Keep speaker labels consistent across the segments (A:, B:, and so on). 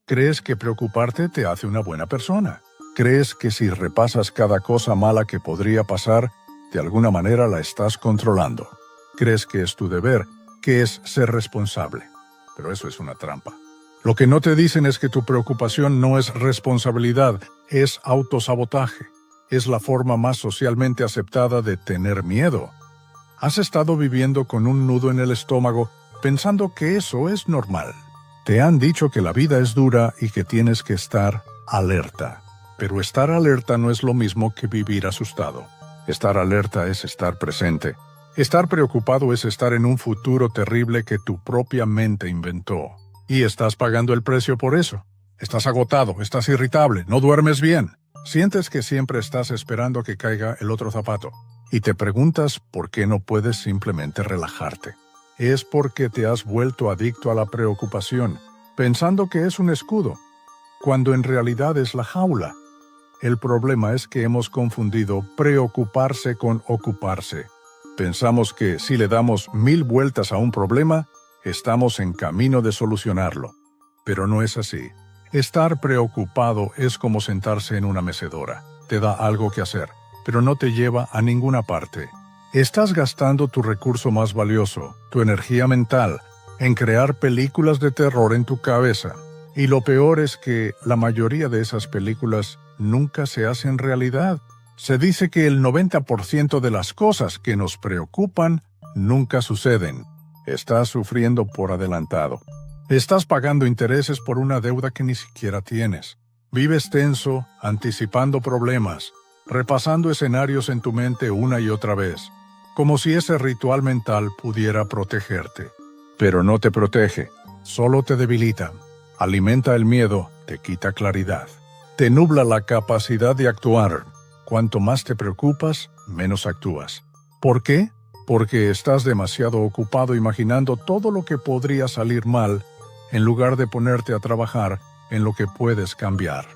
A: Crees que preocuparte te hace una buena persona. Crees que si repasas cada cosa mala que podría pasar, de alguna manera la estás controlando. Crees que es tu deber, que es ser responsable. Pero eso es una trampa. Lo que no te dicen es que tu preocupación no es responsabilidad, es autosabotaje. Es la forma más socialmente aceptada de tener miedo. Has estado viviendo con un nudo en el estómago pensando que eso es normal. Te han dicho que la vida es dura y que tienes que estar alerta. Pero estar alerta no es lo mismo que vivir asustado. Estar alerta es estar presente. Estar preocupado es estar en un futuro terrible que tu propia mente inventó. Y estás pagando el precio por eso. Estás agotado, estás irritable, no duermes bien. Sientes que siempre estás esperando que caiga el otro zapato. Y te preguntas por qué no puedes simplemente relajarte. Es porque te has vuelto adicto a la preocupación, pensando que es un escudo, cuando en realidad es la jaula. El problema es que hemos confundido preocuparse con ocuparse. Pensamos que si le damos 1000 vueltas a un problema, estamos en camino de solucionarlo. Pero no es así. Estar preocupado es como sentarse en una mecedora. Te da algo que hacer, pero no te lleva a ninguna parte. Estás gastando tu recurso más valioso, tu energía mental, en crear películas de terror en tu cabeza. Y lo peor es que la mayoría de esas películas nunca se hacen realidad. Se dice que el 90% de las cosas que nos preocupan nunca suceden. Estás sufriendo por adelantado. Estás pagando intereses por una deuda que ni siquiera tienes. Vives tenso, anticipando problemas, repasando escenarios en tu mente una y otra vez, como si ese ritual mental pudiera protegerte. Pero no te protege, solo te debilita. Alimenta el miedo, te quita claridad. Te nubla la capacidad de actuar. Cuanto más te preocupas, menos actúas. ¿Por qué? Porque estás demasiado ocupado imaginando todo lo que podría salir mal, en lugar de ponerte a trabajar en lo que puedes cambiar.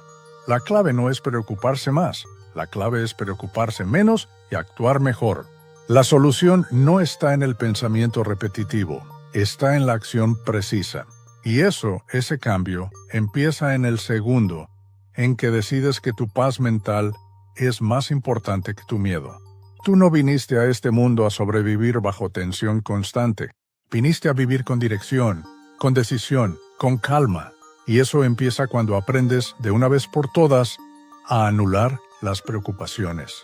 A: La clave no es preocuparse más, la clave es preocuparse menos y actuar mejor. La solución no está en el pensamiento repetitivo, está en la acción precisa. Y ese cambio, empieza en el segundo, en que decides que tu paz mental es más importante que tu miedo. Tú no viniste a este mundo a sobrevivir bajo tensión constante. Viniste a vivir con dirección, con decisión, con calma. Y eso empieza cuando aprendes, de una vez por todas, a anular las preocupaciones.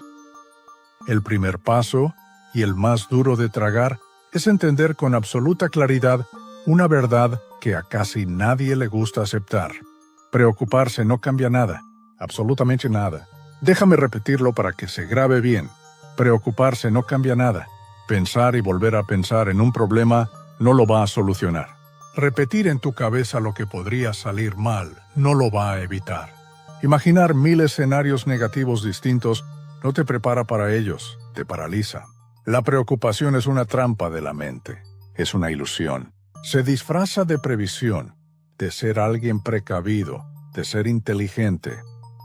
A: El primer paso, y el más duro de tragar, es entender con absoluta claridad una verdad que a casi nadie le gusta aceptar. Preocuparse no cambia nada, absolutamente nada. Déjame repetirlo para que se grabe bien. Preocuparse no cambia nada. Pensar y volver a pensar en un problema no lo va a solucionar. Repetir en tu cabeza lo que podría salir mal no lo va a evitar. Imaginar 1000 escenarios negativos distintos no te prepara para ellos, te paraliza. La preocupación es una trampa de la mente, es una ilusión. Se disfraza de previsión, de ser alguien precavido, de ser inteligente.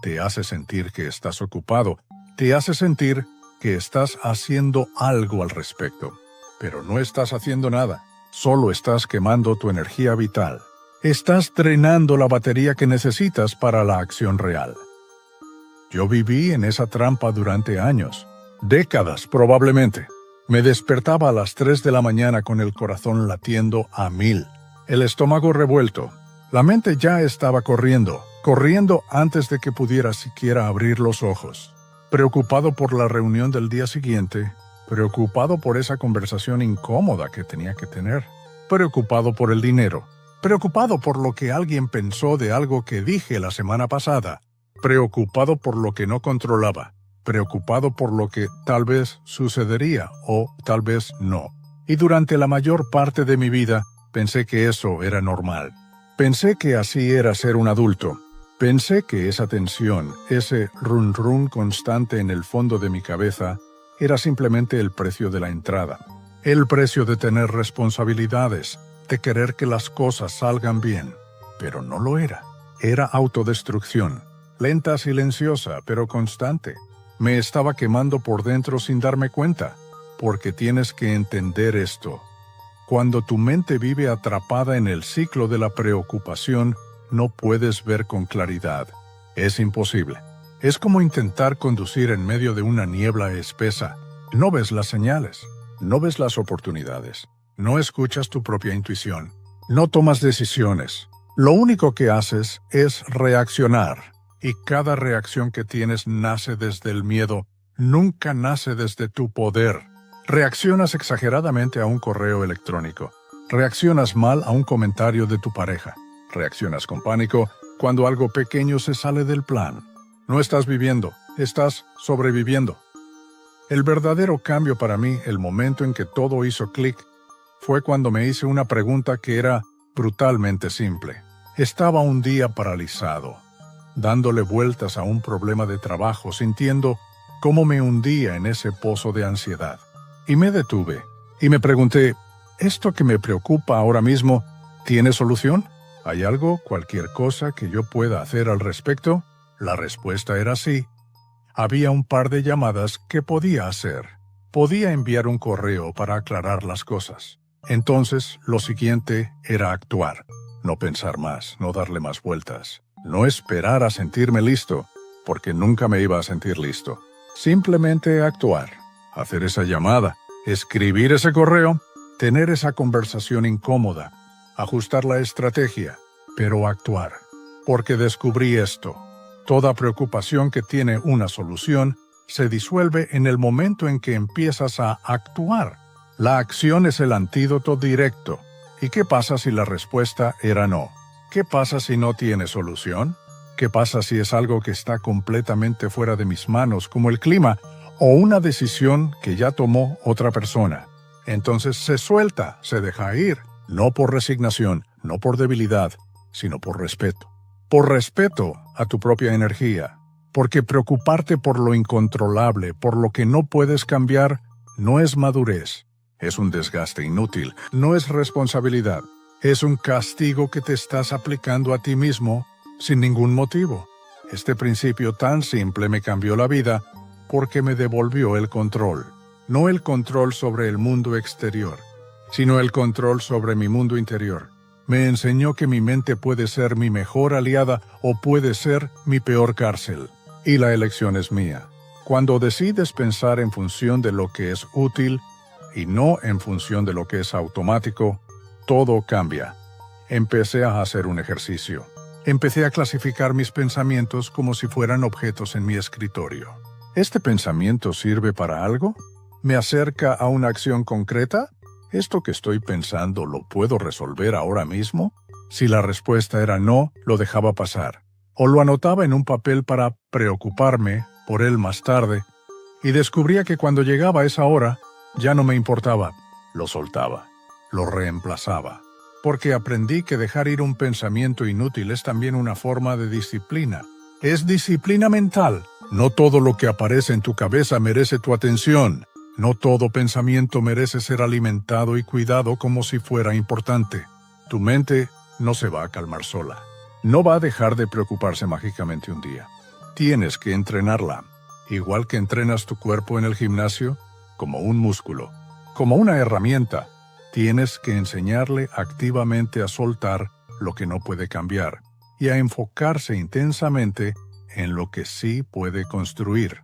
A: Te hace sentir que estás ocupado, te hace sentir que estás haciendo algo al respecto. Pero no estás haciendo nada, solo estás quemando tu energía vital. Estás drenando la batería que necesitas para la acción real. Yo viví en esa trampa durante años, décadas probablemente. Me despertaba a las 3 de la mañana con el corazón latiendo a 1000, el estómago revuelto. La mente ya estaba corriendo antes de que pudiera siquiera abrir los ojos. Preocupado por la reunión del día siguiente, preocupado por esa conversación incómoda que tenía que tener, preocupado por el dinero, preocupado por lo que alguien pensó de algo que dije la semana pasada, preocupado por lo que no controlaba, preocupado por lo que tal vez sucedería o tal vez no. Y durante la mayor parte de mi vida pensé que eso era normal. Pensé que así era ser un adulto. Pensé que esa tensión, ese run run constante en el fondo de mi cabeza, era simplemente el precio de la entrada. El precio de tener responsabilidades, de querer que las cosas salgan bien. Pero no lo era. Era autodestrucción. Lenta, silenciosa, pero constante. Me estaba quemando por dentro sin darme cuenta. Porque tienes que entender esto. Cuando tu mente vive atrapada en el ciclo de la preocupación, no puedes ver con claridad. Es imposible. Es como intentar conducir en medio de una niebla espesa. No ves las señales, no ves las oportunidades, no escuchas tu propia intuición, no tomas decisiones. Lo único que haces es reaccionar, y cada reacción que tienes nace desde el miedo, nunca nace desde tu poder. Reaccionas exageradamente a un correo electrónico. Reaccionas mal a un comentario de tu pareja. Reaccionas con pánico cuando algo pequeño se sale del plan. No estás viviendo, estás sobreviviendo. El verdadero cambio para mí, el momento en que todo hizo clic, fue cuando me hice una pregunta que era brutalmente simple. Estaba un día paralizado, dándole vueltas a un problema de trabajo, sintiendo cómo me hundía en ese pozo de ansiedad. Y me detuve, y me pregunté, ¿esto que me preocupa ahora mismo tiene solución? ¿Hay algo, cualquier cosa que yo pueda hacer al respecto? La respuesta era sí. Había un par de llamadas que podía hacer. Podía enviar un correo para aclarar las cosas. Entonces, lo siguiente era actuar. No pensar más, no darle más vueltas. No esperar a sentirme listo, porque nunca me iba a sentir listo. Simplemente actuar. Hacer esa llamada, escribir ese correo, tener esa conversación incómoda, ajustar la estrategia, pero actuar. Porque descubrí esto. Toda preocupación que tiene una solución se disuelve en el momento en que empiezas a actuar. La acción es el antídoto directo. ¿Y qué pasa si la respuesta era no? ¿Qué pasa si no tiene solución? ¿Qué pasa si es algo que está completamente fuera de mis manos, como el clima, o una decisión que ya tomó otra persona? Entonces se suelta, se deja ir, no por resignación, no por debilidad, sino por respeto. Por respeto a tu propia energía, porque preocuparte por lo incontrolable, por lo que no puedes cambiar, no es madurez, es un desgaste inútil, no es responsabilidad, es un castigo que te estás aplicando a ti mismo sin ningún motivo. Este principio tan simple me cambió la vida porque me devolvió el control, no el control sobre el mundo exterior, sino el control sobre mi mundo interior. Me enseñó que mi mente puede ser mi mejor aliada o puede ser mi peor cárcel. Y la elección es mía. Cuando decides pensar en función de lo que es útil y no en función de lo que es automático, todo cambia. Empecé a hacer un ejercicio. Empecé a clasificar mis pensamientos como si fueran objetos en mi escritorio. ¿Este pensamiento sirve para algo? ¿Me acerca a una acción concreta? ¿Esto que estoy pensando lo puedo resolver ahora mismo? Si la respuesta era no, lo dejaba pasar. O lo anotaba en un papel para preocuparme por él más tarde. Y descubría que cuando llegaba esa hora, ya no me importaba. Lo soltaba. Lo reemplazaba. Porque aprendí que dejar ir un pensamiento inútil es también una forma de disciplina. Es disciplina mental. No todo lo que aparece en tu cabeza merece tu atención. No todo pensamiento merece ser alimentado y cuidado como si fuera importante. Tu mente no se va a calmar sola. No va a dejar de preocuparse mágicamente un día. Tienes que entrenarla. Igual que entrenas tu cuerpo en el gimnasio, como un músculo, como una herramienta, tienes que enseñarle activamente a soltar lo que no puede cambiar y a enfocarse intensamente en lo que sí puede construir.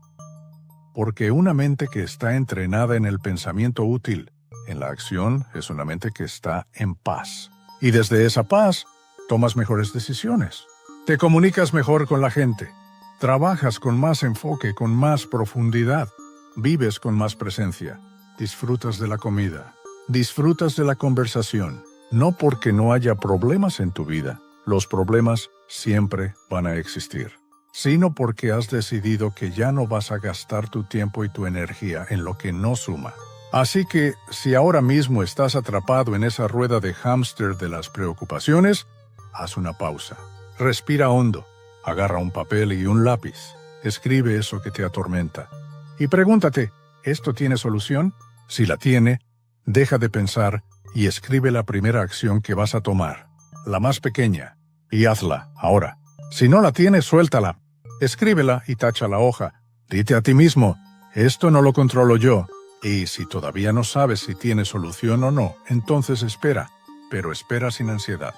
A: Porque una mente que está entrenada en el pensamiento útil, en la acción, es una mente que está en paz. Y desde esa paz, tomas mejores decisiones. Te comunicas mejor con la gente. Trabajas con más enfoque, con más profundidad. Vives con más presencia. Disfrutas de la comida. Disfrutas de la conversación. No porque no haya problemas en tu vida. Los problemas siempre van a existir. Sino porque has decidido que ya no vas a gastar tu tiempo y tu energía en lo que no suma. Así que, si ahora mismo estás atrapado en esa rueda de hámster de las preocupaciones, haz una pausa. Respira hondo. Agarra un papel y un lápiz. Escribe eso que te atormenta. Y pregúntate, ¿esto tiene solución? Si la tiene, deja de pensar y escribe la primera acción que vas a tomar. La más pequeña. Y hazla, ahora. Si no la tienes, suéltala. Escríbela y tacha la hoja. Dite a ti mismo, esto no lo controlo yo. Y si todavía no sabes si tiene solución o no, entonces espera, pero espera sin ansiedad.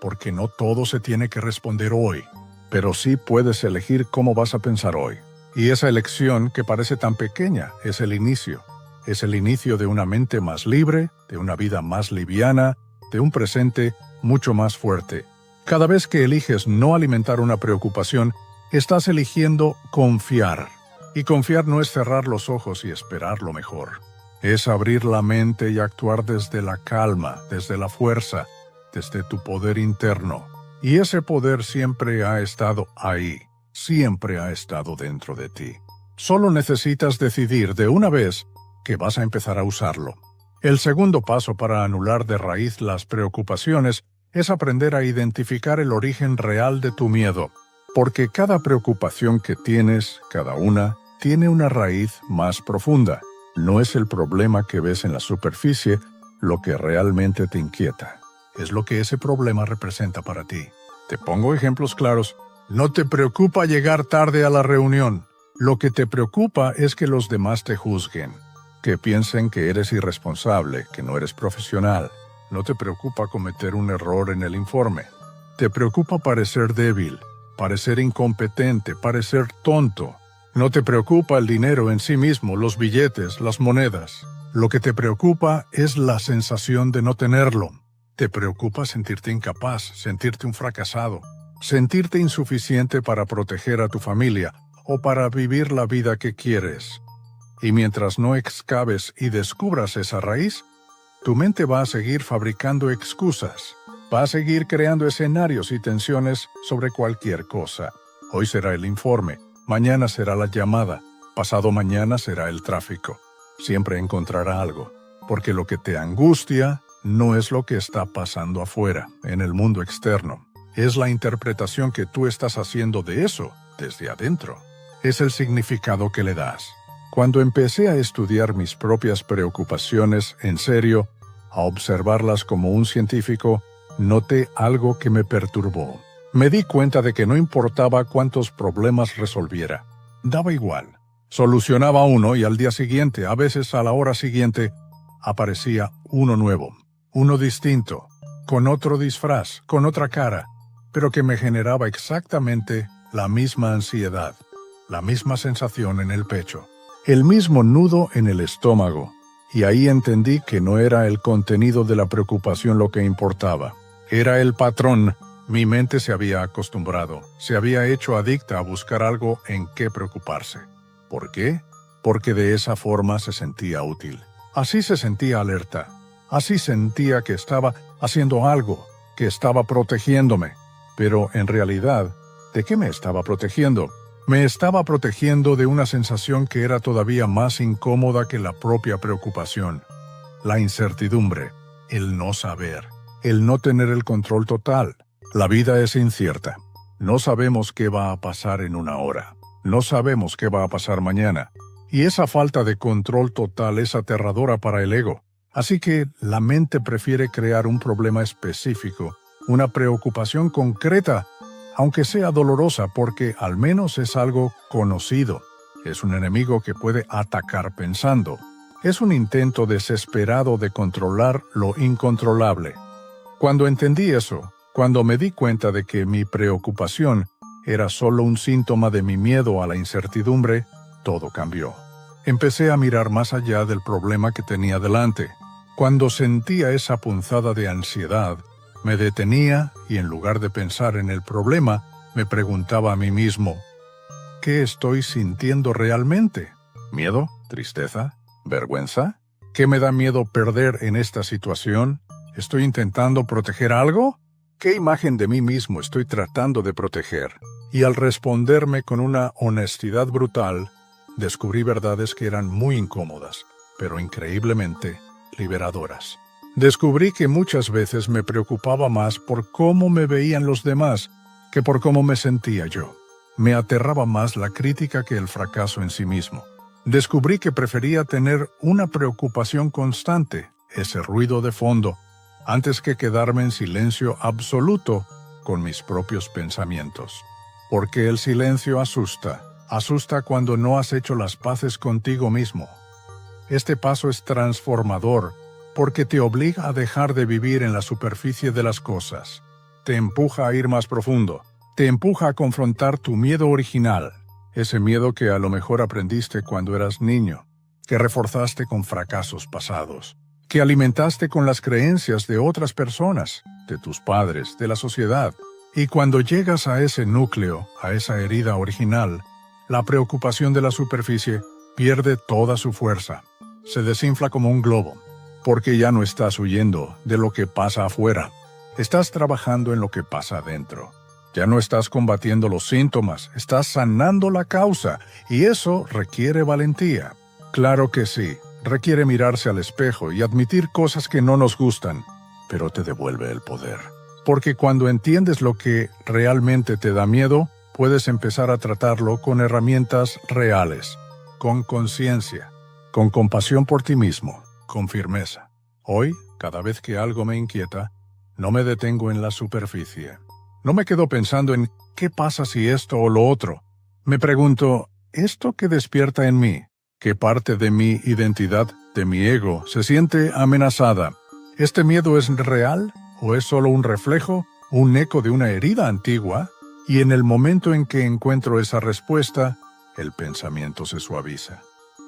A: porque no todo se tiene que responder hoy, pero sí puedes elegir cómo vas a pensar hoy. Y esa elección, que parece tan pequeña, es el inicio. Es el inicio de una mente más libre, de una vida más liviana, de un presente mucho más fuerte. Cada vez que eliges no alimentar una preocupación, estás eligiendo confiar. Y confiar no es cerrar los ojos y esperar lo mejor. Es abrir la mente y actuar desde la calma, desde la fuerza, desde tu poder interno. Y ese poder siempre ha estado ahí, siempre ha estado dentro de ti. Solo necesitas decidir de una vez que vas a empezar a usarlo. El segundo paso para anular de raíz las preocupaciones es aprender a identificar el origen real de tu miedo, porque cada preocupación que tienes, cada una, tiene una raíz más profunda. No es el problema que ves en la superficie lo que realmente te inquieta. Es lo que ese problema representa para ti. Te pongo ejemplos claros. No te preocupa llegar tarde a la reunión. Lo que te preocupa es que los demás te juzguen, que piensen que eres irresponsable, que no eres profesional. No te preocupa cometer un error en el informe. Te preocupa parecer débil, parecer incompetente, parecer tonto. No te preocupa el dinero en sí mismo, los billetes, las monedas. Lo que te preocupa es la sensación de no tenerlo. Te preocupa sentirte incapaz, sentirte un fracasado, sentirte insuficiente para proteger a tu familia o para vivir la vida que quieres. Y mientras no excaves y descubras esa raíz, tu mente va a seguir fabricando excusas, va a seguir creando escenarios y tensiones sobre cualquier cosa. Hoy será el informe, mañana será la llamada, pasado mañana será el tráfico. Siempre encontrará algo, porque lo que te angustia no es lo que está pasando afuera, en el mundo externo. Es la interpretación que tú estás haciendo de eso, desde adentro. Es el significado que le das. Cuando empecé a estudiar mis propias preocupaciones en serio, a observarlas como un científico, noté algo que me perturbó. Me di cuenta de que no importaba cuántos problemas resolviera. Daba igual. Solucionaba uno y al día siguiente, a veces a la hora siguiente, aparecía uno nuevo, uno distinto, con otro disfraz, con otra cara, pero que me generaba exactamente la misma ansiedad, la misma sensación en el pecho, el mismo nudo en el estómago. Y ahí entendí que no era el contenido de la preocupación lo que importaba. Era el patrón. Mi mente se había acostumbrado, se había hecho adicta a buscar algo en qué preocuparse. ¿Por qué? Porque de esa forma se sentía útil. Así se sentía alerta. Así sentía que estaba haciendo algo, que estaba protegiéndome. Pero en realidad, ¿de qué me estaba protegiendo? Me estaba protegiendo de una sensación que era todavía más incómoda que la propia preocupación. La incertidumbre, el no saber, el no tener el control total. La vida es incierta. No sabemos qué va a pasar en una hora. No sabemos qué va a pasar mañana. Y esa falta de control total es aterradora para el ego. Así que la mente prefiere crear un problema específico, una preocupación concreta, aunque sea dolorosa porque al menos es algo conocido. Es un enemigo que puede atacar pensando. Es un intento desesperado de controlar lo incontrolable. Cuando entendí eso, cuando me di cuenta de que mi preocupación era solo un síntoma de mi miedo a la incertidumbre, todo cambió. Empecé a mirar más allá del problema que tenía delante. Cuando sentía esa punzada de ansiedad, me detenía y en lugar de pensar en el problema, me preguntaba a mí mismo, ¿qué estoy sintiendo realmente? ¿Miedo? ¿Tristeza? ¿Vergüenza? ¿Qué me da miedo perder en esta situación? ¿Estoy intentando proteger algo? ¿Qué imagen de mí mismo estoy tratando de proteger? Y al responderme con una honestidad brutal, descubrí verdades que eran muy incómodas, pero increíblemente liberadoras. Descubrí que muchas veces me preocupaba más por cómo me veían los demás que por cómo me sentía yo. Me aterraba más la crítica que el fracaso en sí mismo. Descubrí que prefería tener una preocupación constante, ese ruido de fondo, antes que quedarme en silencio absoluto con mis propios pensamientos. Porque el silencio asusta cuando no has hecho las paces contigo mismo. Este paso es transformador porque te obliga a dejar de vivir en la superficie de las cosas. te empuja a ir más profundo, te empuja a confrontar tu miedo original, ese miedo que a lo mejor aprendiste cuando eras niño, que reforzaste con fracasos pasados, que alimentaste con las creencias de otras personas, de tus padres, de la sociedad. Y cuando llegas a ese núcleo, a esa herida original, la preocupación de la superficie pierde toda su fuerza. Se desinfla como un globo, porque ya no estás huyendo de lo que pasa afuera. Estás trabajando en lo que pasa adentro. Ya no estás combatiendo los síntomas, estás sanando la causa, y eso requiere valentía. Claro que sí, requiere mirarse al espejo y admitir cosas que no nos gustan, pero te devuelve el poder. Porque cuando entiendes lo que realmente te da miedo, puedes empezar a tratarlo con herramientas reales, con conciencia, con compasión por ti mismo, con firmeza. Hoy, cada vez que algo me inquieta, no me detengo en la superficie. No me quedo pensando en ¿qué pasa si esto o lo otro? Me pregunto, ¿esto que despierta en mí? ¿Qué parte de mi identidad, de mi ego, se siente amenazada? ¿Este miedo es real o es solo un reflejo, un eco de una herida antigua? Y en el momento en que encuentro esa respuesta, el pensamiento se suaviza.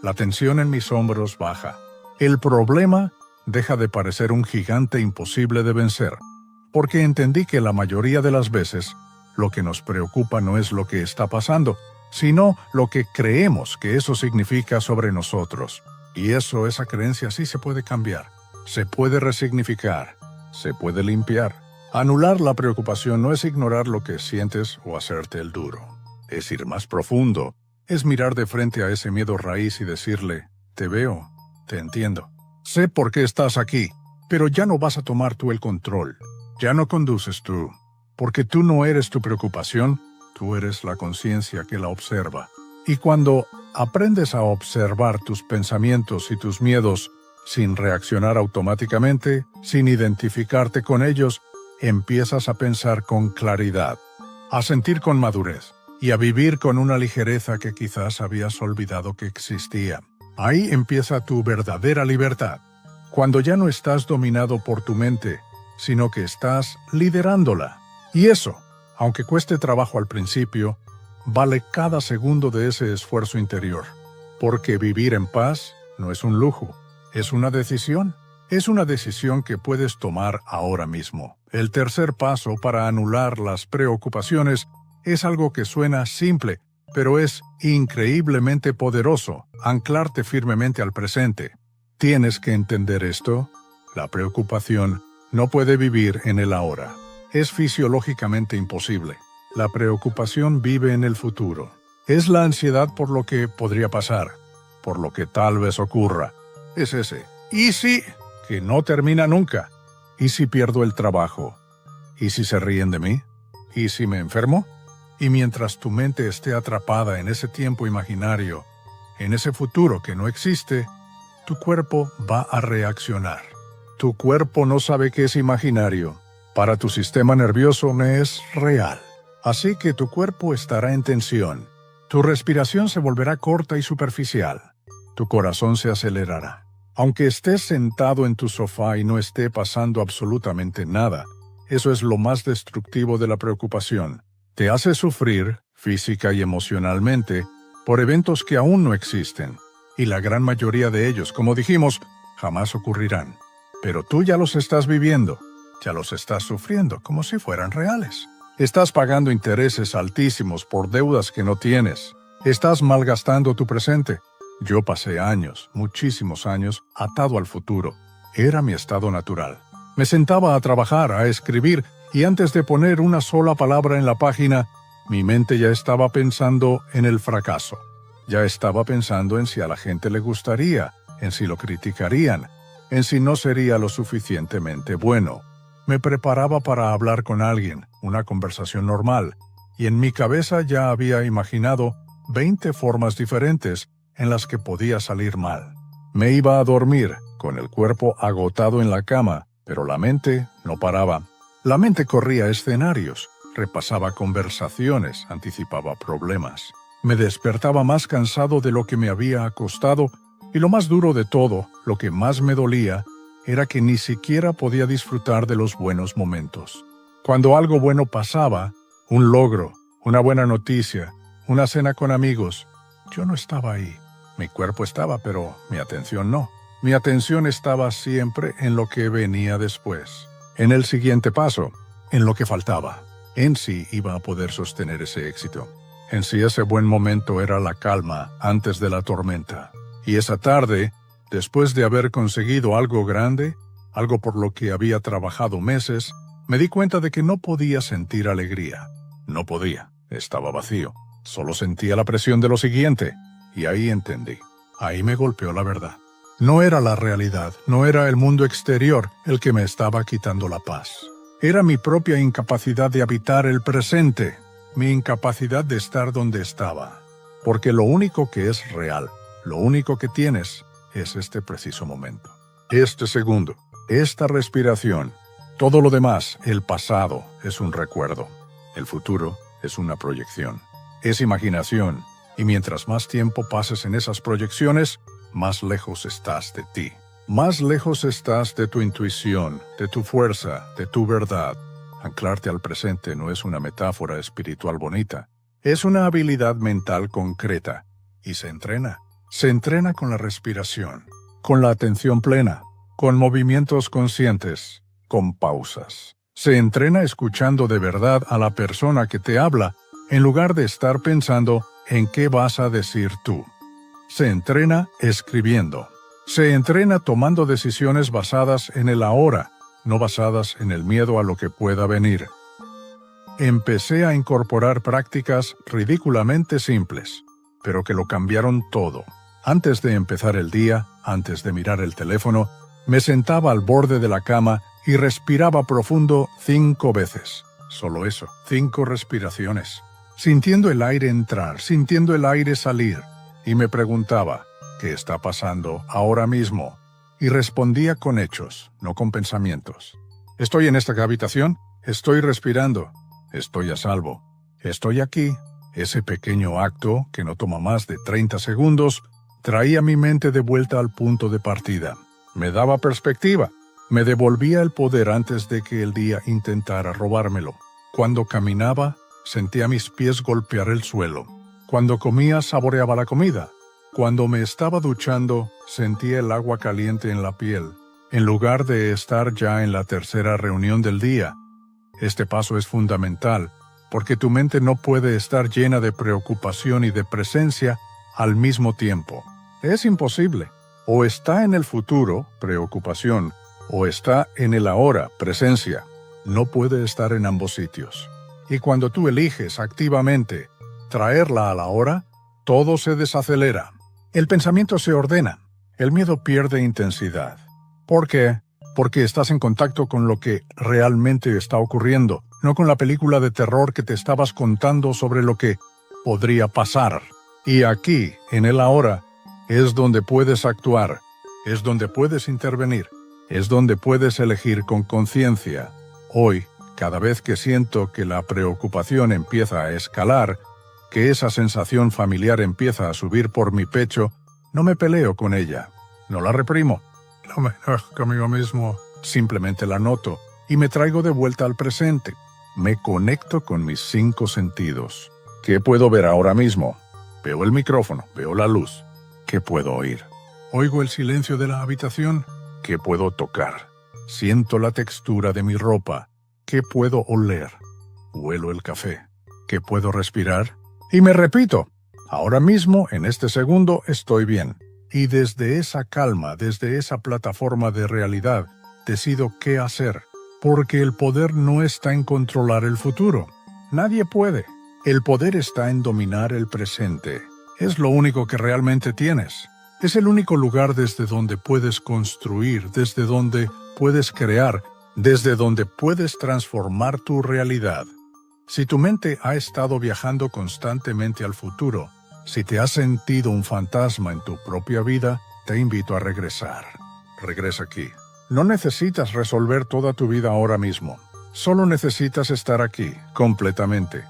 A: La tensión en mis hombros baja. El problema deja de parecer un gigante imposible de vencer, porque entendí que la mayoría de las veces lo que nos preocupa no es lo que está pasando, sino lo que creemos que eso significa sobre nosotros. Y esa creencia sí se puede cambiar, se puede resignificar, se puede limpiar. Anular la preocupación no es ignorar lo que sientes o hacerte el duro. Es ir más profundo, es mirar de frente a ese miedo raíz y decirle, te veo, te entiendo. Sé por qué estás aquí, pero ya no vas a tomar tú el control. Ya no conduces tú, porque tú no eres tu preocupación, tú eres la conciencia que la observa. Y cuando aprendes a observar tus pensamientos y tus miedos sin reaccionar automáticamente, sin identificarte con ellos, empiezas a pensar con claridad, a sentir con madurez y a vivir con una ligereza que quizás habías olvidado que existía. Ahí empieza tu verdadera libertad, cuando ya no estás dominado por tu mente, sino que estás liderándola. Y eso, aunque cueste trabajo al principio, vale cada segundo de ese esfuerzo interior, porque vivir en paz no es un lujo, es una decisión. Es una decisión que puedes tomar ahora mismo. El tercer paso para anular las preocupaciones es algo que suena simple, pero es increíblemente poderoso: anclarte firmemente al presente. ¿Tienes que entender esto? La preocupación no puede vivir en el ahora. Es fisiológicamente imposible. La preocupación vive en el futuro. Es la ansiedad por lo que podría pasar, por lo que tal vez ocurra. Es ese ¿y si? Que no termina nunca. ¿Y si pierdo el trabajo? ¿Y si se ríen de mí? ¿Y si me enfermo? Y mientras tu mente esté atrapada en ese tiempo imaginario, en ese futuro que no existe, tu cuerpo va a reaccionar. Tu cuerpo no sabe que es imaginario. Para tu sistema nervioso no es real. Así que tu cuerpo estará en tensión. Tu respiración se volverá corta y superficial. Tu corazón se acelerará. Aunque estés sentado en tu sofá y no esté pasando absolutamente nada, eso es lo más destructivo de la preocupación. Te hace sufrir, física y emocionalmente, por eventos que aún no existen. Y la gran mayoría de ellos, como dijimos, jamás ocurrirán. Pero tú ya los estás viviendo, ya los estás sufriendo como si fueran reales. Estás pagando intereses altísimos por deudas que no tienes. Estás malgastando tu presente. Yo pasé años, muchísimos años, atado al futuro. Era mi estado natural. Me sentaba a trabajar, a escribir, y antes de poner una sola palabra en la página, mi mente ya estaba pensando en el fracaso. Ya estaba pensando en si a la gente le gustaría, en si lo criticarían, en si no sería lo suficientemente bueno. Me preparaba para hablar con alguien, una conversación normal, y en mi cabeza ya había imaginado 20 formas diferentes en las que podía salir mal. Me iba a dormir, con el cuerpo agotado en la cama, pero la mente no paraba. La mente corría escenarios, repasaba conversaciones, anticipaba problemas. Me despertaba más cansado de lo que me había acostado, y lo más duro de todo, lo que más me dolía, era que ni siquiera podía disfrutar de los buenos momentos. Cuando algo bueno pasaba, un logro, una buena noticia, una cena con amigos, yo no estaba ahí. Mi cuerpo estaba, pero mi atención no. Mi atención estaba siempre en lo que venía después, en el siguiente paso, en lo que faltaba. En sí iba a poder sostener ese éxito. En sí ese buen momento era la calma antes de la tormenta. Y esa tarde, después de haber conseguido algo grande, algo por lo que había trabajado meses, me di cuenta de que no podía sentir alegría. No podía, estaba vacío. Solo sentía la presión de lo siguiente. Y ahí entendí. Ahí me golpeó la verdad. No era la realidad, no era el mundo exterior el que me estaba quitando la paz. Era mi propia incapacidad de habitar el presente, mi incapacidad de estar donde estaba. Porque lo único que es real, lo único que tienes, es este preciso momento. Este segundo, esta respiración. Todo lo demás, el pasado, es un recuerdo. El futuro es una proyección. Es imaginación. Y mientras más tiempo pases en esas proyecciones, más lejos estás de ti. Más lejos estás de tu intuición, de tu fuerza, de tu verdad. Anclarte al presente no es una metáfora espiritual bonita. Es una habilidad mental concreta. Y se entrena. Se entrena con la respiración, con la atención plena, con movimientos conscientes, con pausas. Se entrena escuchando de verdad a la persona que te habla, en lugar de estar pensando en qué vas a decir tú. Se entrena escribiendo. Se entrena tomando decisiones basadas en el ahora, no basadas en el miedo a lo que pueda venir. Empecé a incorporar prácticas ridículamente simples, pero que lo cambiaron todo. Antes de empezar el día, antes de mirar el teléfono, me sentaba al borde de la cama y respiraba profundo 5 veces. Solo eso, 5 respiraciones. Sintiendo el aire entrar, sintiendo el aire salir. Y me preguntaba, ¿qué está pasando ahora mismo? Y respondía con hechos, no con pensamientos. Estoy en esta habitación, estoy respirando, estoy a salvo, estoy aquí. Ese pequeño acto, que no toma más de 30 segundos, traía mi mente de vuelta al punto de partida. Me daba perspectiva, me devolvía el poder antes de que el día intentara robármelo. Cuando caminaba, sentía mis pies golpear el suelo. Cuando comía, saboreaba la comida. Cuando me estaba duchando, sentía el agua caliente en la piel, en lugar de estar ya en la tercera reunión del día. Este paso es fundamental, porque tu mente no puede estar llena de preocupación y de presencia al mismo tiempo. Es imposible. O está en el futuro, preocupación, o está en el ahora, presencia. No puede estar en ambos sitios. Y cuando tú eliges activamente traerla a la hora, todo se desacelera. El pensamiento se ordena. El miedo pierde intensidad. ¿Por qué? Porque estás en contacto con lo que realmente está ocurriendo, no con la película de terror que te estabas contando sobre lo que podría pasar. Y aquí, en el ahora, es donde puedes actuar, es donde puedes intervenir, es donde puedes elegir con conciencia. Hoy, cada vez que siento que la preocupación empieza a escalar, que esa sensación familiar empieza a subir por mi pecho, no me peleo con ella, no la reprimo, no me enojo conmigo mismo, simplemente la noto y me traigo de vuelta al presente. Me conecto con mis 5 sentidos. ¿Qué puedo ver ahora mismo? Veo el micrófono, veo la luz. ¿Qué puedo oír? ¿Oigo el silencio de la habitación? ¿Qué puedo tocar? Siento la textura de mi ropa. ¿Qué puedo oler? Huelo el café. ¿Qué puedo respirar? Y me repito, ahora mismo, en este segundo, estoy bien. Y desde esa calma, desde esa plataforma de realidad, decido qué hacer. Porque el poder no está en controlar el futuro. Nadie puede. El poder está en dominar el presente. Es lo único que realmente tienes. Es el único lugar desde donde puedes construir, desde donde puedes crear, desde donde puedes transformar tu realidad. Si tu mente ha estado viajando constantemente al futuro, si te has sentido un fantasma en tu propia vida, te invito a regresar. Regresa aquí. No necesitas resolver toda tu vida ahora mismo. Solo necesitas estar aquí, completamente.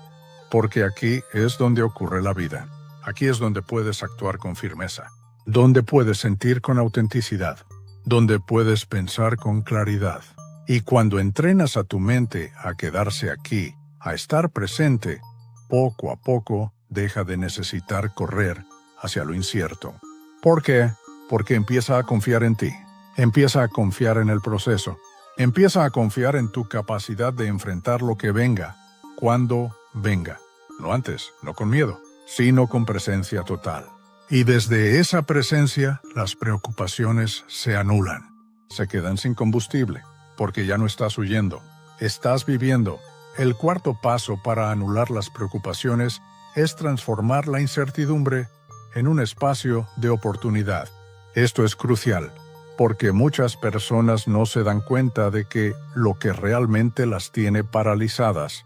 A: Porque aquí es donde ocurre la vida. Aquí es donde puedes actuar con firmeza, donde puedes sentir con autenticidad, donde puedes pensar con claridad, Y cuando entrenas a tu mente a quedarse aquí, a estar presente, poco a poco deja de necesitar correr hacia lo incierto. ¿Por qué? Porque empieza a confiar en ti, empieza a confiar en el proceso, empieza a confiar en tu capacidad de enfrentar lo que venga, cuando venga. No antes, no con miedo, sino con presencia total. Y desde esa presencia, las preocupaciones se anulan, se quedan sin combustible, porque ya no estás huyendo, estás viviendo. El cuarto paso para anular las preocupaciones es transformar la incertidumbre en un espacio de oportunidad. Esto es crucial, porque muchas personas no se dan cuenta de que lo que realmente las tiene paralizadas,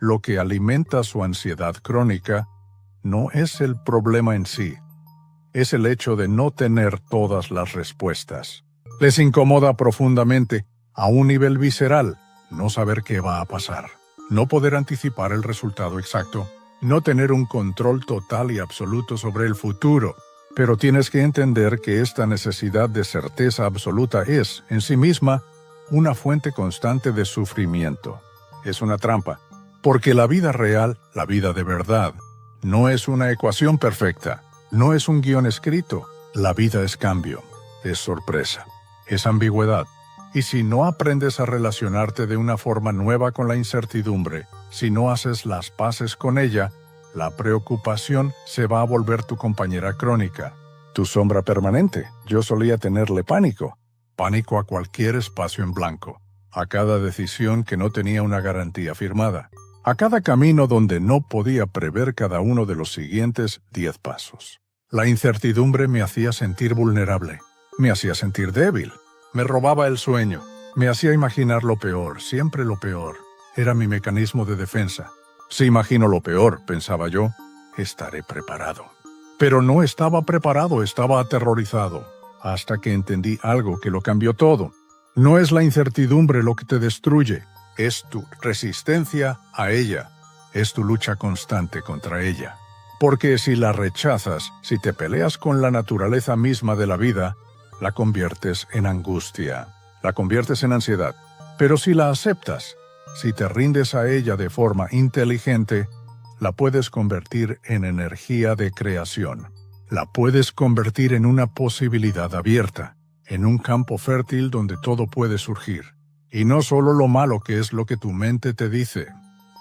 A: lo que alimenta su ansiedad crónica, no es el problema en sí, es el hecho de no tener todas las respuestas. Les incomoda profundamente, a un nivel visceral, no saber qué va a pasar, no poder anticipar el resultado exacto, no tener un control total y absoluto sobre el futuro. Pero tienes que entender que esta necesidad de certeza absoluta es, en sí misma, una fuente constante de sufrimiento. Es una trampa, porque la vida real, la vida de verdad, no es una ecuación perfecta, no es un guión escrito. La vida es cambio, es sorpresa, es ambigüedad. Y si no aprendes a relacionarte de una forma nueva con la incertidumbre, si no haces las paces con ella, la preocupación se va a volver tu compañera crónica, tu sombra permanente. Yo solía tenerle pánico a cualquier espacio en blanco, a cada decisión que no tenía una garantía firmada, a cada camino donde no podía prever cada uno de los siguientes 10 pasos. La incertidumbre me hacía sentir vulnerable, me hacía sentir débil, me robaba el sueño, me hacía imaginar lo peor, siempre lo peor. Era mi mecanismo de defensa. Si imagino lo peor, pensaba yo, estaré preparado. Pero no estaba preparado, estaba aterrorizado, hasta que entendí algo que lo cambió todo. No es la incertidumbre lo que te destruye, es tu resistencia a ella, es tu lucha constante contra ella. Porque si la rechazas, si te peleas con la naturaleza misma de la vida, la conviertes en angustia, la conviertes en ansiedad. Pero si la aceptas, si te rindes a ella de forma inteligente, la puedes convertir en energía de creación. La puedes convertir en una posibilidad abierta, en un campo fértil donde todo puede surgir. Y no solo lo malo que es lo que tu mente te dice,